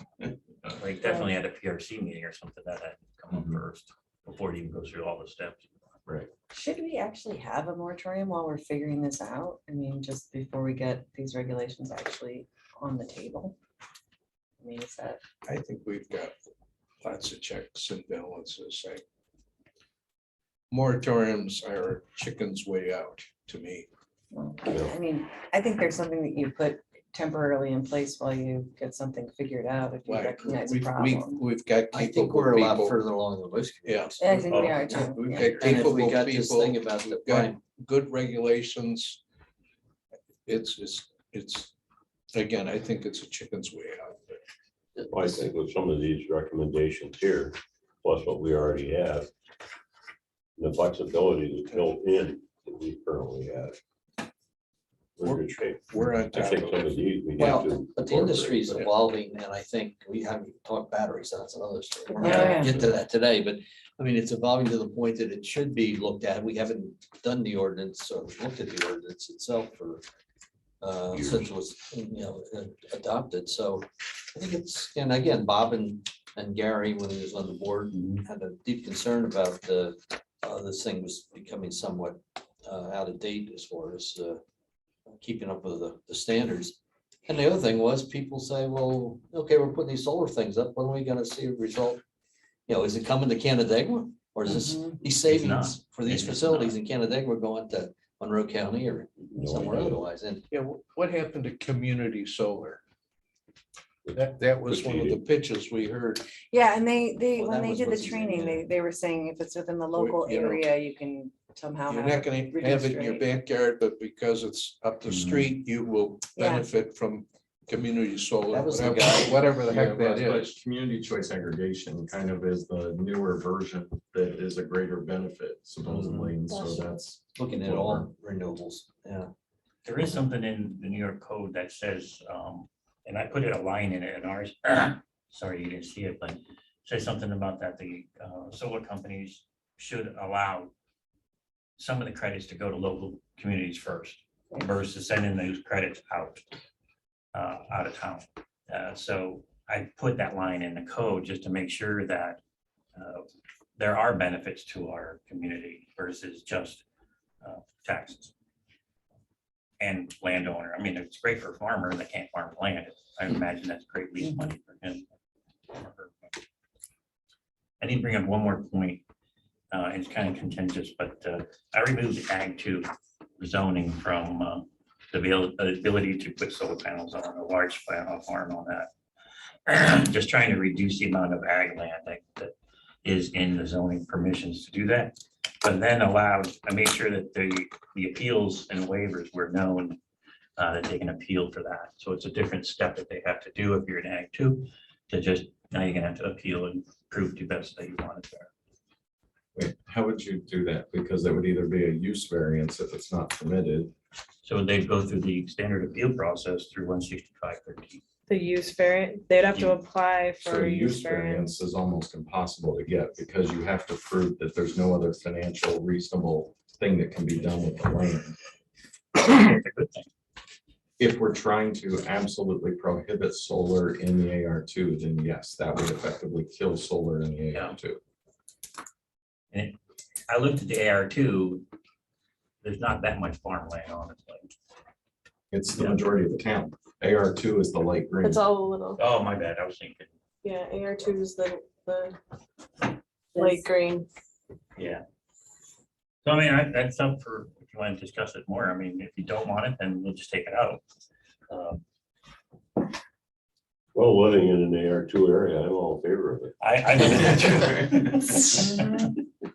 Like definitely at a PRC meeting or something that had to come up Mhm. first before it even goes through all the steps. Right. Should we actually have a moratorium while we're figuring this out? I mean, just before we get these regulations actually on the table? I mean, is that? I think we've got lots of checks and balances. Moratoriums are chickens way out to me. Well, I mean, I think there's something that you put temporarily in place while you get something figured out if you Like, recognize a we've problem. got I think capable we're a lot people. further along the list. Yeah. Yeah, I think we are Oh, too. We've Yeah. got And if we capable got this people, thing about the we've got prime, good regulations. It's, again, I think it's a chicken's way out. Well, I think with some of these recommendations here, plus what we already have, the flexibility that's built in that we currently have. We're in good shape. We're on I top think of some it. of these we have well, to. but the industry is incorporate, evolving, and I think we haven't talked batteries, that's another story. We're not Oh, yeah. gonna get to that today, but I mean, it's evolving to the point that it should be looked at. We haven't done the ordinance or looked at the ordinance itself for since it was, adopted. So I think it's, and again, Bob and Gary, when he was on the board, had a deep concern about this thing was becoming somewhat out of date as far as keeping up with the standards. And the other thing was, people say, well, okay, we're putting these solar things up, when are we gonna see a result? Is it coming to Canandaigua? Or is this Mhm. these It's savings not. for these It's facilities not. in Canandaigua going to Monroe County or No somewhere idea. otherwise? And Yeah, what happened to community solar? That was one of the pitches we heard. Yeah, and Well, when that they was did the what's his name, training, yeah. they were saying if it's within the local you know, area, you can somehow You're have not it gonna have reduced it in your rate. backyard, but because it's up the street, you will Yeah. benefit from community solar, That was the whatever guy. whatever the heck that But is. community choice aggregation kind of is the newer version that is a greater benefit supposedly. And so that's. looking at all renewables, yeah. There is something in the New York code that says, and I put a line in it in ours. Sorry, you didn't see it, but it says something about that the solar companies should allow some of the credits to go to local communities first versus sending those credits out of town. So I put that line in the code just to make sure that there are benefits to our community versus just taxes. And landowner, I mean, it's great for a farmer that can't farm land. I imagine that's great lease money for him. me bring up one more point. It's kind of contentious, but I removed ag 2 zoning from the ability to put solar panels on a large farm on that. Just trying to reduce the amount of ag land that is in the zoning permissions to do that. But then allowed, I made sure that the appeals and waivers were known, that they can appeal for that. So it's a different step that they have to do if you're in ag 2, to just, now you're gonna have to appeal and prove to best that you want it there. Wait, how would you do that? Because that would either be a use variance if it's not permitted. So they'd go through the standard appeal process through 165.13. The use variant, they'd have to apply So for a a use use variance. variance is almost impossible to get because you have to prove that there's no other financial reasonable thing that can be done with the land. It's a good thing. If we're trying to absolutely prohibit solar in the AR2, then yes, that would effectively kill solar in the AR2. And I looked at the AR2, there's not that much farmland on it. It's the majority of the town. AR2 is the light green. It's all a little, Oh, my bad, I was thinking, yeah, AR2 is the light green. yeah. So I mean, that's up for, if you want to discuss it more. I mean, if you don't want it, then we'll just take it out. Well, living in an AR2 area, I'm all in favor of it. I live in that too.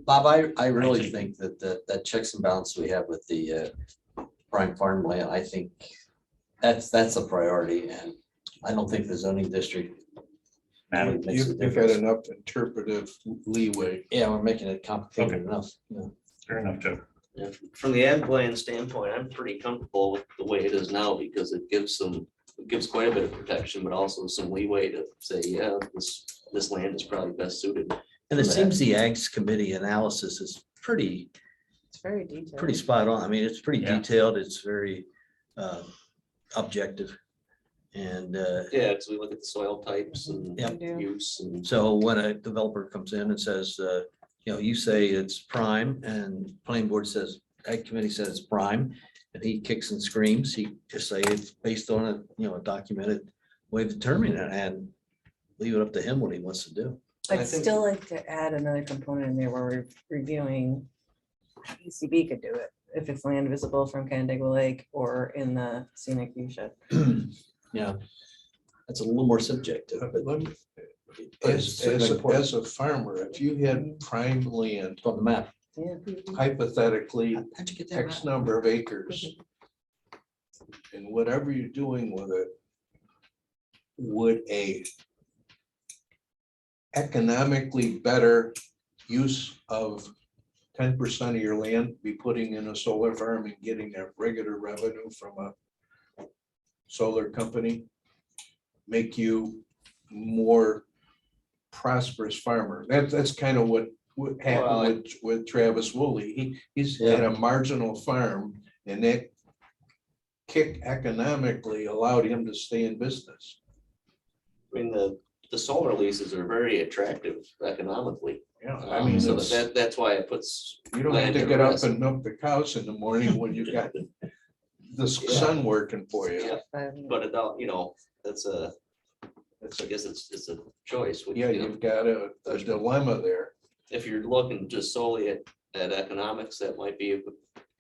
Bob, I really think that checks and balance we have with the prime farmland, I think that's a priority, and I don't think the zoning district. Madam, really makes a You've got difference. enough interpretive leeway. Yeah, we're making it complicated Okay. enough. Yeah. fair enough, Joe. Yeah, from the ag land standpoint, I'm pretty comfortable with the way it is now because it gives quite a bit of protection, but also some leeway to say, yeah, this land is probably best suited. And it for that. seems the Ags Committee analysis is pretty It's very detailed. pretty spot on. I mean, it's pretty Yeah. detailed. It's very objective. And Yeah, because we look at the soil types and Yep. We do. use and. so when a developer comes in and says, you say it's prime and planning board says, Ag Committee says it's prime, and he kicks and screams, he just say it's based on a documented way of determining it and leave it up to him what he wants to do. I I'd think- still like to add another component in there where we're reviewing. ECB could do it if it's land visible from Canandaigua Lake or in the scenic view shed. Yeah, that's a little more subjective, but Let me- but As, it's certainly important. as a farmer, if you had prime land, On the map. Yeah. hypothetically, How'd you get that? X number of acres, and whatever you're doing with it, would a economically better use of 10% of your land be putting in a solar farm and getting that regular revenue from a solar company? Make you more prosperous farmer? That's kind of what happened with Travis Woolley. He's had a marginal farm, and that kick economically allowed him to stay in business. I mean, the solar leases are very attractive economically. Yeah, I mean, So it's- that's why it puts. you don't have land to at get up risk. and milk the cows in the morning when you got the sun working for you. Yeah, but it don't, that's I guess it's a choice. Yeah, you've got a dilemma there. If you're looking just solely at economics, that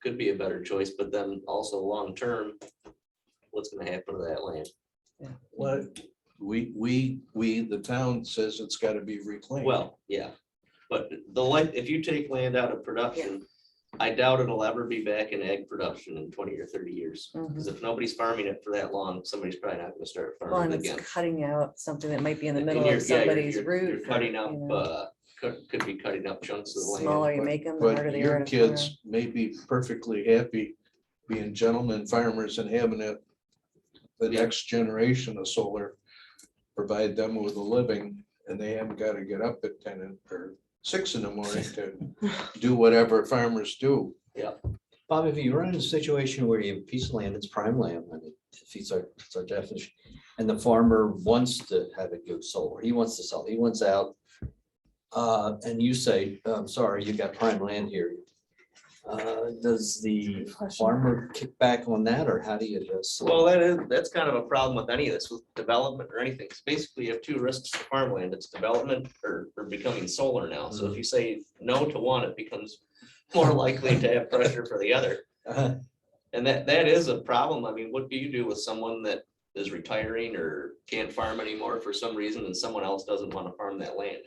could be a better choice, but then also long-term, what's gonna happen to that land? What the town says it's got to be reclaimed. Well, yeah, but if you take land out of production, I doubt it'll ever be back in ag production in 20 or 30 years. Because if nobody's farming it for that long, somebody's probably not gonna start Well, farming and it again. it's cutting out something that might be in the And middle you're- of yeah, you're- somebody's you're- root. You're cutting up, you know, could be cutting up chunks of the land. Smaller you but- make them, the harder But they are. your to kids may be perfectly happy being gentlemen farmers and having it, the next generation of solar, provide them with a living, and they haven't got to get up at 10 or 6 in the morning to do whatever farmers do. Bob, if you run into a situation where you have a piece of land, it's prime land, and it fits our definition, and the farmer wants to have it go solar, he wants to sell, he wants out. And you say, I'm sorry, you got prime land here. Does the farmer kick back on that, or how do you just? Well, that's kind of a problem with any of this, with development or anything. It's basically you have two risks to farmland. It's development or becoming solar now. So if you say no to one, it becomes more likely to have pressure for the other. And that is a problem. I mean, what do you do with someone that is retiring or can't farm anymore for some reason and someone else doesn't want to farm that land?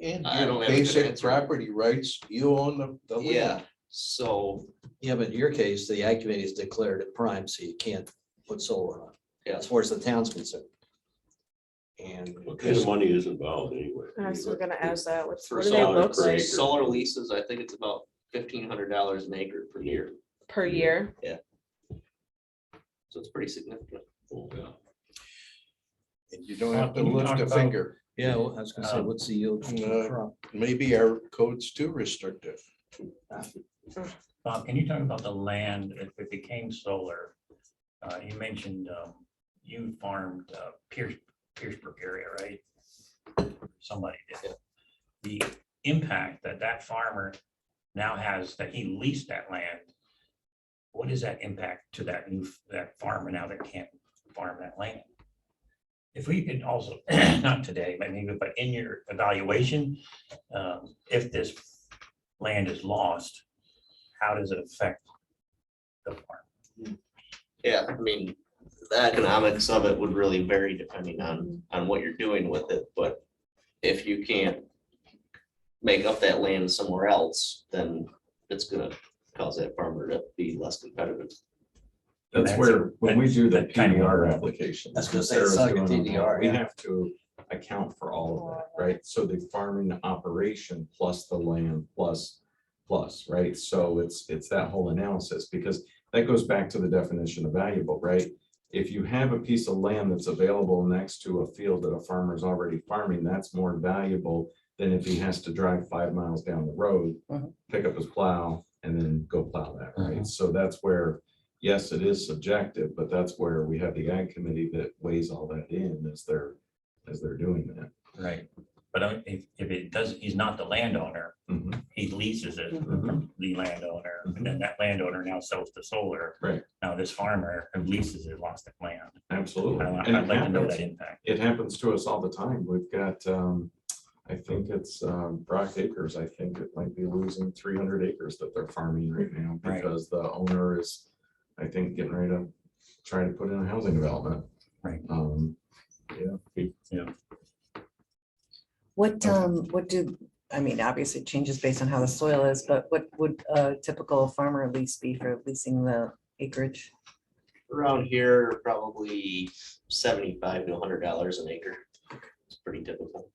And I your don't have a good basic answer. property rights, you own the land. Yeah, so, Yeah, but in your case, the ag committee has declared it prime, so you can't put solar on, yeah. as far as the town's concerned. And What kind of money is involved anyway? I was gonna ask that, what For do they look per like acre. solar leases, I think it's about $1,500 an acre per year. per year? So it's pretty significant. Oh, yeah. And you don't have to Can you lift talk a about- finger. yeah, well, I was gonna say, what's the yield from the crop? Maybe our code's too restrictive. Bob, can you talk about the land, if it became solar? You mentioned you farmed Piercebrook area, right? Somebody did. The impact that farmer now has, that he leased that land, what is that impact to that farmer now that can't farm that land? If we could also, not today, but maybe, but in your evaluation, if this land is lost, how does it affect the farm? Yeah, I mean, the economics of it would really vary depending on what you're doing with it, but if you can't make up that land somewhere else, then it's gonna cause that farmer to be less competitive. That's That's where, when we do the that kind of- PDR application. I was gonna say, Sarah's it's like a doing them all, TDR, We yeah. have to account for all of that, right? So the farming operation plus the land plus, right? So it's that whole analysis, because that goes back to the definition of valuable, right? If you have a piece of land that's available next to a field that a farmer is already farming, that's more valuable than if he has to drive 5 miles down the road, pick up his plow, and then go plow that, right? So that's where, yes, it is subjective, but that's where we have the ag committee that weighs all that in as they're doing that. Right, but if it does, he's not the landowner, Mhm. he leases it Mhm. from the landowner, and then that landowner now sells the solar. Right. Now this farmer who leases it lost the land. Absolutely. And it I'd like to know happens. that impact. It happens to us all the time. We've got, I think it's Brock Acres. I think it might be losing 300 acres that they're farming right now Right. because the owner is, I think, getting ready to try to put in a housing development. Right. Yeah. What do, I mean, obviously it changes based on how the soil is, but what would a typical farmer lease be for leasing the acreage? Around here, probably $75 to $100 an acre. It's pretty typical.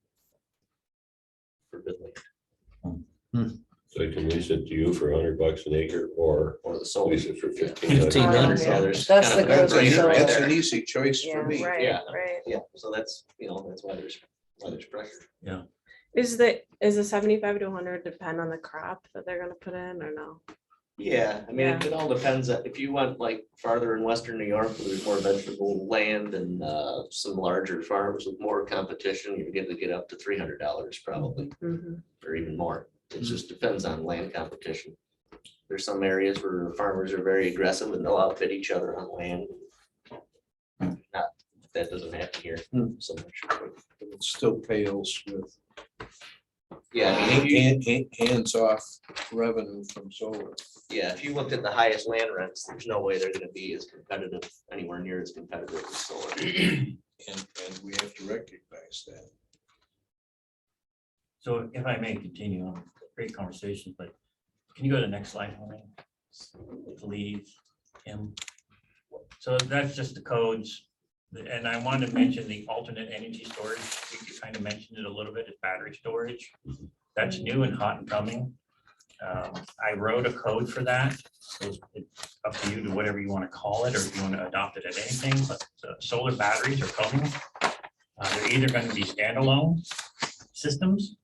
For good land. So I can lease it to you for $100 an acre or Or the solar. lease it for 1,500. $1,500. So there's That's kind of the a grocery no-brainer store. right That's there. an easy choice Yeah, for me. Right, Yeah. right. Yeah, so that's why there's pressure. Is the 75 to 100 depend on the crop that they're gonna put in or no? Yeah, I mean, it all depends. If you went like farther in western New York, where there's more vegetable land and some larger farms with more competition, you're going to get up to $300 probably, Mhm. or even more. It just depends on land competition. There's some areas where farmers are very aggressive and they'll outbid each other on land. Not, that doesn't happen here so much. It still pales with Yeah, I mean, hands off revenue from solar. yeah, if you looked at the highest land rents, there's no way they're gonna be as competitive, anywhere near as competitive as solar. And we have to recognize that. So if I may continue on, great conversation, but can you go to the next slide, Holly? Please, Kim. So that's just the codes. And I wanted to mention the alternate energy storage. You kind of mentioned it a little bit, it's battery storage. That's new and hot and coming. I wrote a code for that. So it's up to you to whatever you want to call it, or if you want to adopt it as anything, but solar batteries are coming. They're either going to be standalone systems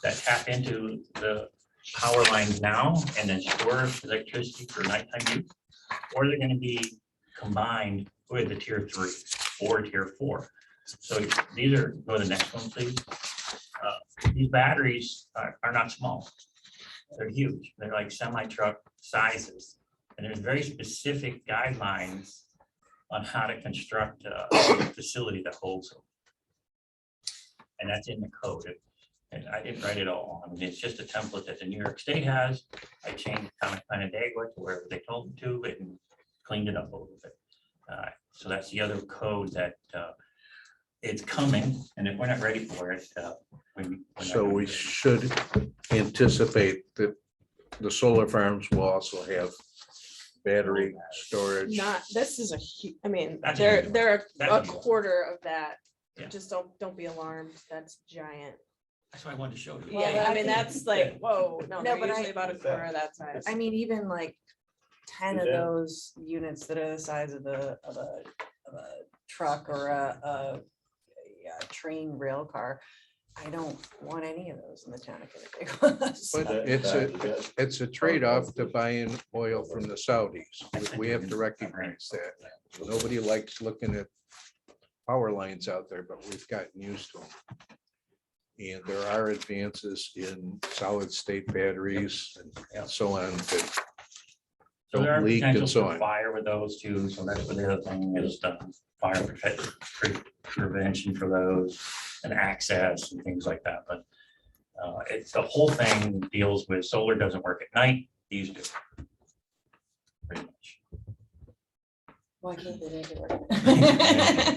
that tap into the power lines now and then store electricity for nighttime use, or they're going to be combined with the tier 3 or tier 4. So these are, go to the next one, please. These batteries are not small. They're huge. They're like semi-truck sizes. And there's very specific guidelines on how to construct a facility that holds them. And that's in the code. And I didn't write it all. I mean, it's just a template that the New York State has. I changed Comic Canandaigua to wherever they told me to and cleaned it up a little bit. So that's the other code that it's coming, and if we're not ready for it, we're not So gonna we do it. should anticipate that the solar farms will also have battery storage. Not, this is I mean, That's a they're, huge one. they're That's a a huge one. quarter of that. Yeah. Just don't be alarmed. That's giant. That's what I wanted to show you. Well, Yeah, but I mean, think- that's like, whoa, no, No, they're but usually about a quarter of that size. I mean, even like 10 of Yeah. those units that are the size of a truck or a train rail car, I don't want any of those in the town of Canandaigua. So- But it's a trade-off to buying oil from the Saudis. We have to recognize that. Nobody likes looking at power lines out there, but we've gotten used to them. And there are advances in solid state batteries and so on. that So there are don't leak and potentials so for on. fire with those too, so that's what the other thing is, the fire prevention for those and access and things like that, but it's, the whole thing deals with solar doesn't work at night, these do. Pretty much. Why can't they make it work?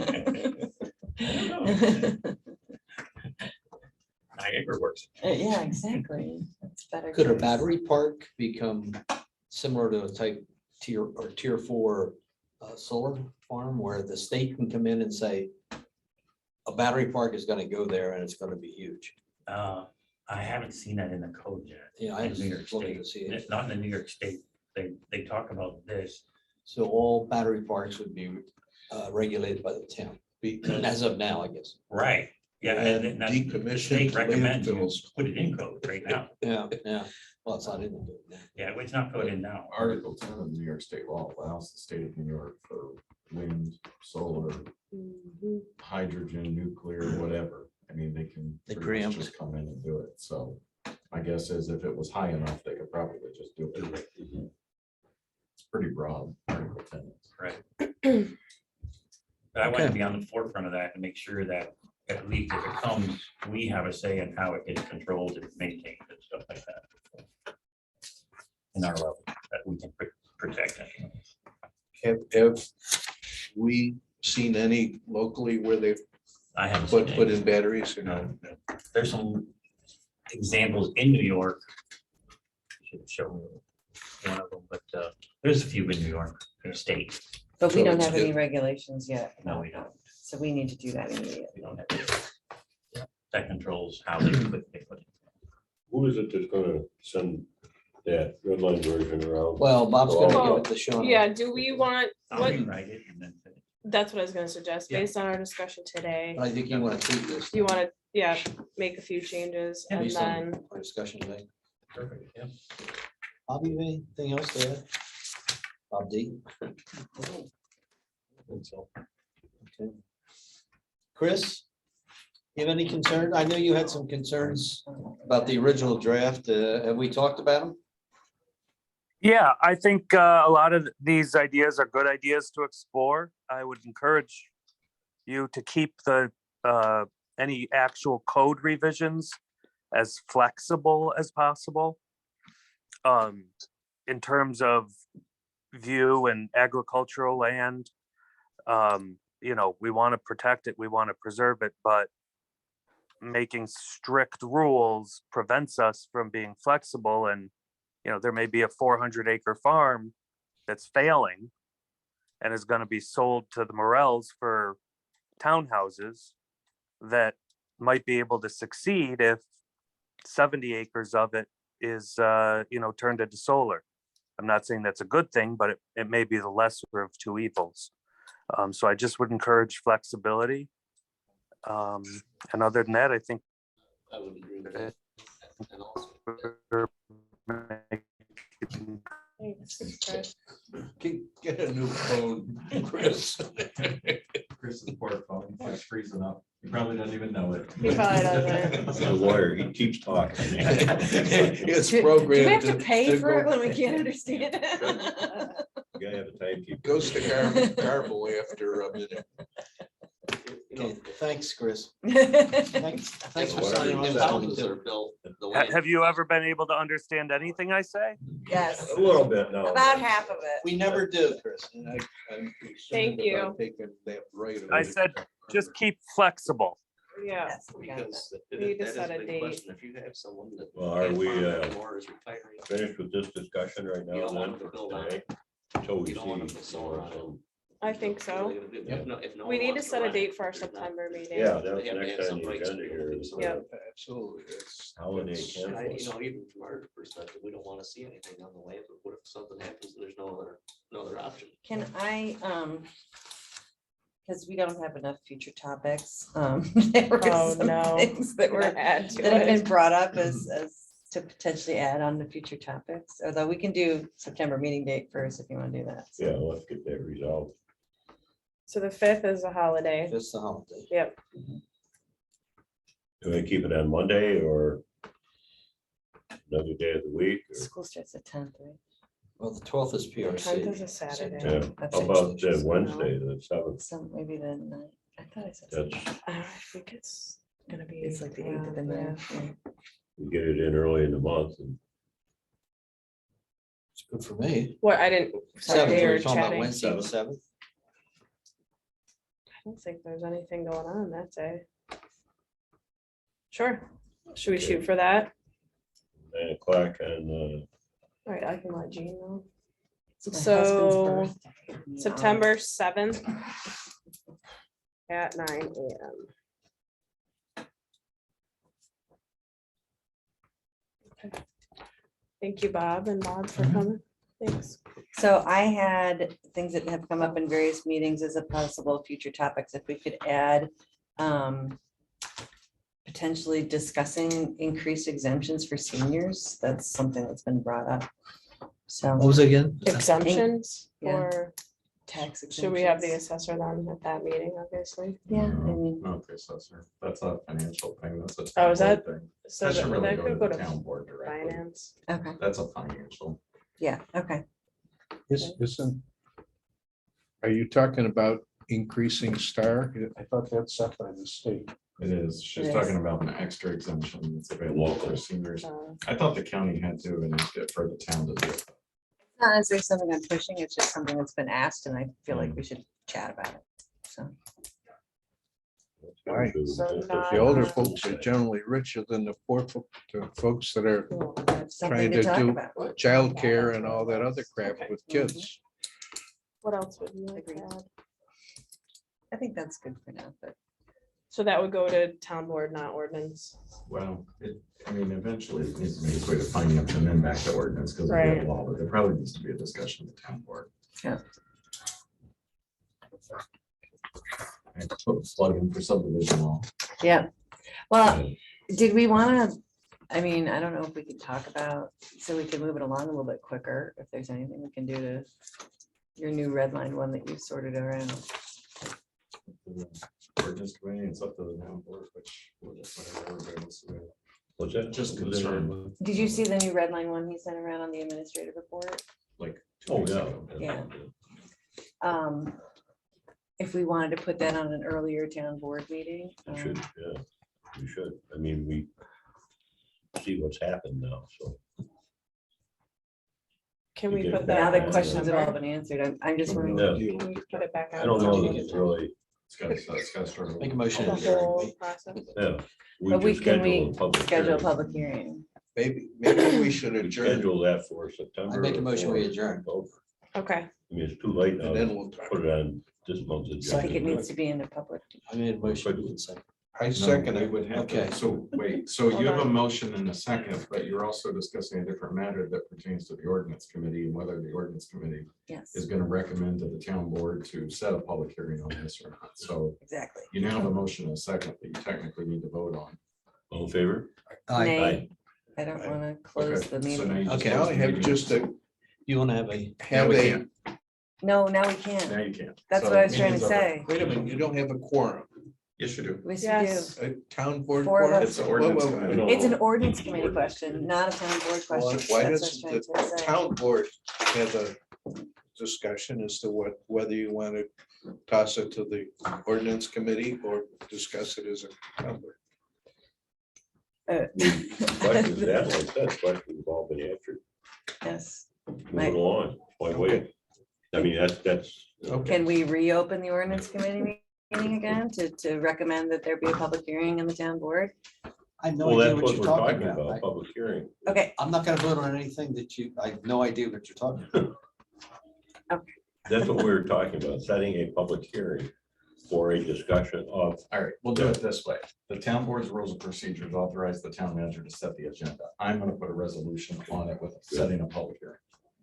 Niagara works. Yeah, exactly. It's better. Could a case. battery park become similar to a type tier 4 solar farm where the state can come in and say, a battery park is gonna go there and it's gonna be huge? I haven't seen that in the code yet. Yeah, I In New York was looking to State, see it. not in the New York State, they talk about this. So all battery parks would be regulated by the town, as of now, I guess. Right, yeah, and that's- the Decommissioned state recommends you landfills. put it in code right now. Yeah. Well, it's not in the. Yeah, it's not coded in now. Article 10 of New York State law allows the state of New York for wind, solar, Mhm. hydrogen, nuclear, whatever. I mean, they can They pretty much preempt. just come in and do it. So my guess is if it was high enough, they could probably just do it. It's pretty broad. Article 10 is. Right. But I want to Okay. be on the forefront of that and make sure that at least if it comes, we have a say in how it gets controlled and maintained and stuff like that. In our level, that we can protect it. Have we seen any locally where they've I haven't. put seen in batteries or not? No, no. There's some examples in New York. Should have shown you one of them, but there's a few in New York, in the state. But we So don't it's have any good. regulations yet. No, about we don't. that. So we need to do that immediately. We don't have. That controls how they put it. Who is it that's gonna send that red line version around? Well, Bob's gonna Well, give it to Sean. Yeah, do we want, I'll what, rewrite it and then. that's what I was gonna suggest, Yeah. based on our discussion today. But I think you want to tweak this. You wanna, yeah, make a few changes and Based on then, our discussion today. Perfect, yeah. Bobby, you have anything else to add? Bob D? Okay. Chris, you have any concern? I know you had some concerns about the original draft. Have we talked about them? Yeah, I think a lot of these ideas are good ideas to explore. I would encourage you to keep the any actual code revisions as flexible as possible. In terms of view and agricultural land, you know, we want to protect it, we want to preserve it, but making strict rules prevents us from being flexible. And you know, there may be a 400-acre farm that's failing and is going to be sold to the Morels for townhouses that might be able to succeed if 70 acres of it is, you know, turned into solar. I'm not saying that's a good thing, but it may be the lesser of two evils. So I just would encourage flexibility. And other than that, I think I would agree with that. And also, we're making Thanks, Chris. Get a new phone, Chris. Chris's poor phone keeps freezing up. He probably doesn't even know it. He probably It's a lawyer, he keeps talking. It's Do we programmed. have to pay for it go- when we can't understand it? You gotta have a timekeeper. Goes to garble after a minute. Okay, thanks, Chris. Thanks. Thanks for Whatever signing you on say. that. Houses are built the way. Have you ever been able to understand anything I say? Yes, A little bit, no. about half of it. We never do, Chris. And I'm concerned Thank you. about taking that right I away. said, just keep flexible. Yeah, Yes, we got that. Because We need to that is set a big date. question. If you have someone that. Well, are can't we, farm anymore, is retiring, Finished with this discussion right You now don't want then them to for build on today? it. Until we You don't want them to see. solar on it. I think What are so. they gonna do? If no- if no We one need to wants set a run it, date for our there's not- September meeting. Yeah, that's They have to next have on some the rights to agenda be here. able to is, do Yeah, something. absolutely. It's- Holiday it's- cancel. I- You know, even from our perspective, we don't want to see anything on the way, but what if something happens and there's no other option? Can I, because we don't have enough future topics. There were Oh, some no. things that were, Add to that have been it. brought up as to potentially add on to future topics, although we can do September meeting date first if you want to do that. Yeah, let's get that resolved. So the 5th is a holiday. That's the holiday. Yep. Do we keep it on Monday or another day of the week? or- School starts at 10th, right? Well, the 12th is The PRC. 10th is a Saturday. Yeah, That's how about interesting. Wednesday, the seventh? So maybe the 9th. I thought I said. That's, I think it's gonna be. It's like the 8th of the around 9th. we get it in early in the month and It's good for me. What, I didn't. sorry, Seventh, they we're were talking about chatting. Wednesday, the seventh. I don't think there's anything going on that day. Sure. Should we Okay. shoot for that? 9 o'clock on, All right, I can let Jean know. It's my So, husband's birthday. September 7th at 9 AM. Okay. Thank you, Bob and Bob, for coming. Thanks. So I had things that have come up in various meetings as a possible future topics, if we could add potentially discussing increased exemptions for seniors. That's something that's been brought up. What So was it again? Exemptions, Yeah. or tax. should we have the exemptions. assessor then at that meeting, obviously? Yeah, I mean, Okay, so sir, that's a financial thing. That's a. Oh, is town that- board thing. So That should that really that go could to go the to town board directly. finance. okay, That's a financial. yeah, okay. Isn't, are you talking about increasing star? I thought that's set by the state. It is. She's It talking is. about an extra exemption that's available for seniors. Uh, I thought the county had to enact it for the town to do it. Not necessarily something I'm pushing, it's just something that's been asked and I feel like we should chat about it. So, Right. So The older not- folks are generally richer than the poor the folks that are cool. That's something trying to to talk do about. childcare and all that other crap Okay. with kids. What else would you like to Agreed. add? I think that's good for now, but So that would go to town board, not ordinance. Well, eventually it needs to make its way to finance and then back to ordinance because of Right. the law, but there probably needs to be a discussion with the town board. Yeah. And plug in for subdivision law. yeah. Well, did we want to, I mean, I don't know if we could talk about, so we can move it along a little bit quicker, if there's anything we can do to your new red line one that you sorted around. Ordinance committee, it's up to the town board, which, whatever everybody wants to do. what's that? Just concerned with, Did you see the new red line one he sent around on the administrative report? like. 2 Oh, weeks yeah. ago. Yeah. If we wanted to put that on an earlier town board meeting. We should, yeah, we should. I mean, we see what's happened now, so. Can we Okay. put Now that? the in questions have all September? been answered. I'm just wondering. Yeah. Can we put it back I on? don't know the that it's really, It's got to start. over. Make a motion. The to adjourn. whole process? yeah. But we just can scheduled a public schedule a hearing. public hearing. Maybe we should We adjourn Schedule that for September. I make a or motion, we for adjourn. October. Okay, I mean, it's too late now. and then to we'll talk. Put it on this month's I think it agenda. needs to be in the public. I made a motion. I No, second we it. would have Okay. to, so wait, so Hold you have a on. motion and a second, but you're also discussing a different matter that pertains to the ordinance committee and whether the ordinance committee Yes, is gonna recommend to the town board to set a public hearing on this or not. So exactly. you now have a motion and a second that you technically need to vote on. All in favor? Aye. Nay, I don't want to close Okay, the so now meeting. you just Okay, I close only the have meeting. just a You want to have a, have we a, can't. No, now we Now can't. you can't. That's So what I was trying to meeting's over. say. wait a minute, you don't have a quorum, Yes, you do. We should Yes. a town board Four of quorum? us. It's the Whoa, ordinance whoa, whoa. committee. No. do. It's an ordinance committee question, not a town board Why question. why That's what I was doesn't trying the to say. town board have a discussion as to whether you want to toss it to the ordinance committee or discuss it as a town board? Questions asked, like that, questions have all been answered. Yes. Moving along, why wait? I mean, that's. Okay. Can we reopen the ordinance committee meeting again to recommend that there be a public hearing in the town board? I have no Well, idea that's what what you're we're talking talking about. about, public hearing. Okay, I'm not gonna vote on anything that you, I have no idea what you're talking about. That's what we were talking about, setting a public hearing for a discussion of. All right, we'll do it this way. The town board's rules of procedures authorize the town manager to set the agenda. I'm gonna put a resolution on it with setting a public hearing.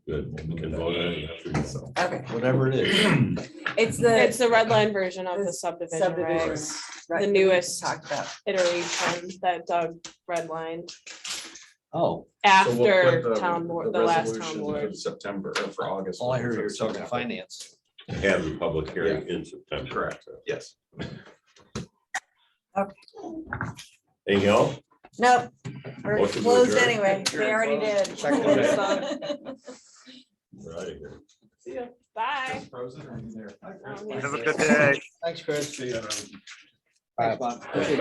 Good, we can vote on it after. So okay. whatever it is. It's It's the the red line version of the the subdivision subdivision. regs, right, the that we newest Talked about. iteration that Doug redlined Oh, So we'll put after the- town board, the last town resolution board. in September or for August. all I heard you for were talking September. finance. Have the public hearing in September. Correct, yes. Anything else? Nope, we're Motion to closed adjourn. anyway. They already did. Second. We're out of here. See ya. Bye. Frozen or are you there? Have a good day. Thanks, Chris. See ya. Thanks, Bob. Appreciate it.